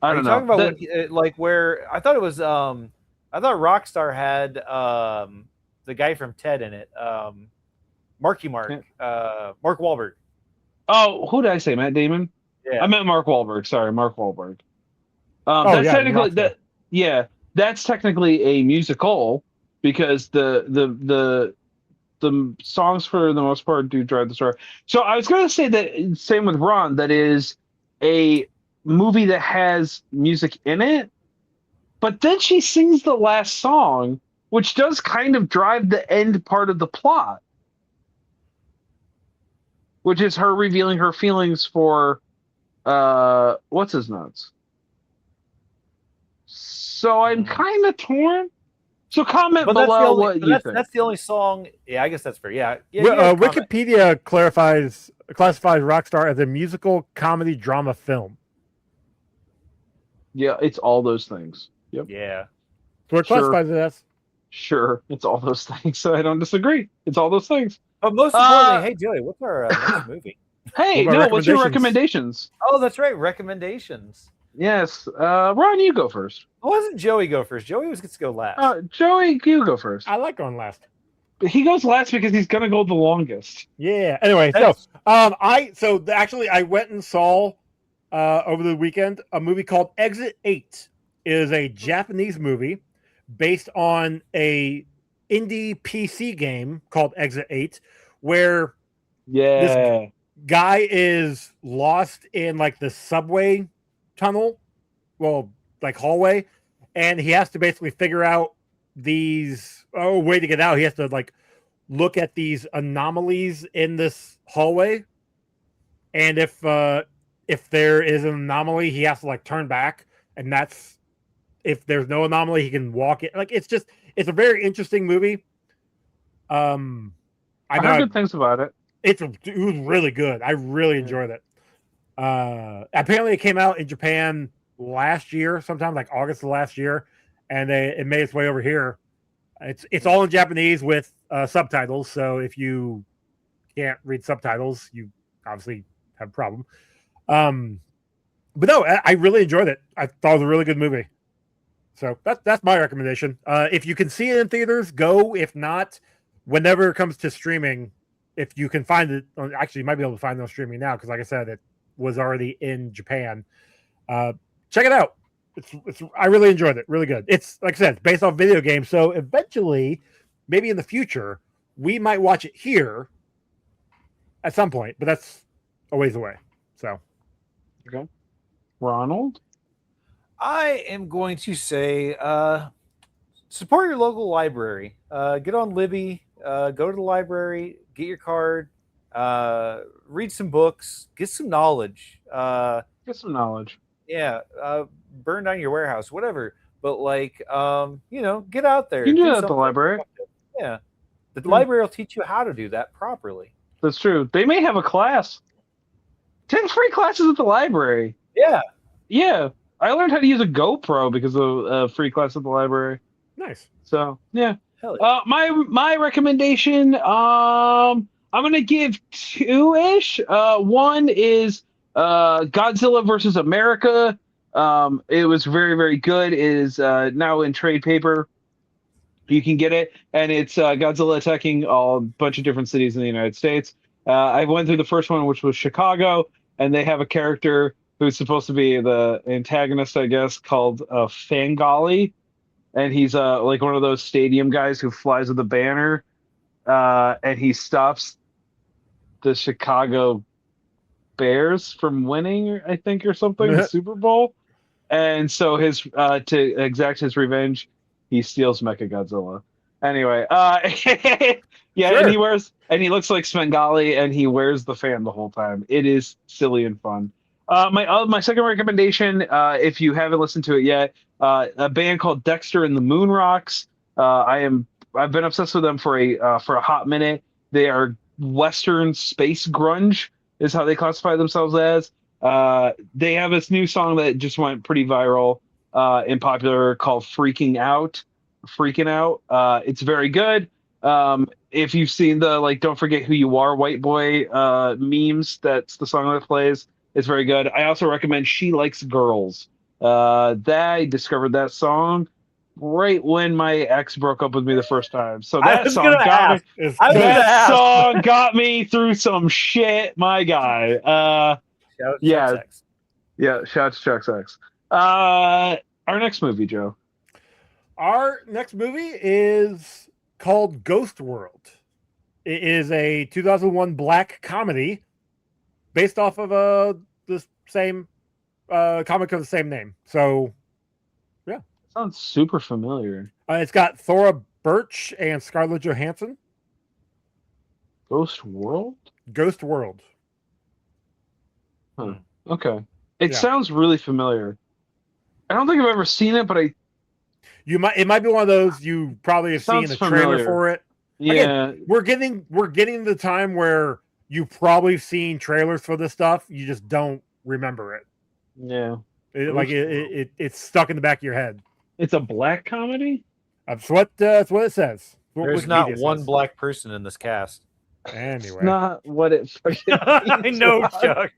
I Are don't you know. talking about That- when, like where I thought it was? I thought Rockstar had the guy from Ted in it. Mark Mark Wahlberg. oh, who did I say? Matt Damon. Yeah. I meant Mark Wahlberg. Sorry, Mark Wahlberg. Oh, That's yeah, technically Rockstar. that. Yeah, that's technically a musical because the songs for the most part do drive the story. So I was going to say that same with Ron. That is a movie that has music in it, but then she sings the last song, which does kind of drive the end part of the plot, which is her revealing her feelings for what's his nuts. So I'm kind of torn. So comment But that's the below only. what but you that's, think. that's the only song. Yeah, I guess that's fair. Yeah. Yeah. You guys comment. Wikipedia classifies Rockstar as a musical comedy drama film. Yeah, it's all those things. Yep. Yeah. So it Sure. classifies it as. Sure, it's all those things. So I don't disagree. It's all those things. But most importantly, hey Joey, what's our next movie? Hey, What about no, what's your recommendations? recommendations? Oh, that's right, recommendations. Yes. Ron, you go first. Why doesn't Joey go first? Joey always gets to go last. Joey, you go first. I like going last. He goes last because he's gonna go the longest. Yeah. Anyway, That's- actually I went and saw over the weekend a movie called Exit 8. It is a Japanese movie based on a indie PC game called Exit 8, where Yeah. guy is lost in like the subway tunnel, like hallway, and he has to basically figure out these way to get out. He has to like look at these anomalies in this hallway, and if there is an anomaly, he has to like turn back, and that's if there's no anomaly, he can walk it. Like it's a very interesting movie. I heard good things about it. it was really good. I really enjoyed it. Apparently, it came out in Japan last year, sometime like August of last year, and it made its way over here. It's all in Japanese with subtitles. So if you can't read subtitles, you obviously have a problem. But no, I really enjoyed it. I thought it was a really good movie. So that's my recommendation. If you can see it in theaters, go. If not, whenever it comes to streaming, if you can find it, actually, you might be able to find it on streaming now because, like I said, it was already in Japan. Check it out. I really enjoyed it. Really good. It's like I said, it's based off video games. So eventually, maybe in the future, we might watch it here at some point, but that's a ways away. So, Okay. Ronald? I am going to say support your local library. Get on Libby, go to the library, get your card, read some books, get some knowledge. Get some knowledge. Yeah, burn down your warehouse, whatever. But like, get out there. You can do that at the something. library. Yeah, the library will teach you how to do that properly. That's true. They may have a class. 10 free classes at the library. Yeah. Yeah. I learned how to use a GoPro because of a free class at the library. nice. So, yeah. Hell yeah. My recommendation, I'm gonna give two-ish. One is Godzilla versus America. It was very, very good. It is now in trade paper. You can get it, and it's Godzilla attacking a bunch of different cities in the United States. I went through the first one, which was Chicago, and they have a character who's supposed to be the antagonist, I guess, called Fangali. And he's like one of those stadium guys who flies with a banner, and he stops the Chicago Bears from winning, I think, or something, the Super Bowl. And so his to exact his revenge, he steals Mechagodzilla. Anyway, yeah, Sure. and he looks like Svengali, and he wears the fan the whole time. It is silly and fun. My second recommendation, if you haven't listened to it yet, a band called Dexter and the Moon Rocks. I've been obsessed with them for a hot minute. They are Western space grunge, is how they classify themselves as. They have this new song that just went pretty viral and popular called Freaking Out. It's very good. If you've seen the Don't Forget Who You Are, White Boy memes, that's the song that plays. It's very good. I also recommend She Likes Girls. I discovered that song right when my ex broke up with me the first time. So I that was song gonna ask. It's I was good. gonna that ask. song got me through some shit, my guy. Shout out to Yeah. Sex. Yeah, shout out to Chuck Sex. Our next movie, Joe. Our next movie is called Ghost World. It is a 2001 black comedy based off of the same comic of the same name. So Sounds super familiar. it's got Thora Birch and Scarlett Johansson. Ghost World? Ghost World. Huh. Okay. It Yeah. sounds really familiar. I don't think I've ever seen it, but It might be one of those you probably have seen Sounds the trailer familiar. for it. yeah. We're getting the time where you probably have seen trailers for this stuff. You just don't remember it. Yeah. It's stuck in the back of your head. It's a black comedy? That's what it says. What There's not Wikipedia one says. black person in this cast. Anyway. Not what it fucking I know, means. Chuck.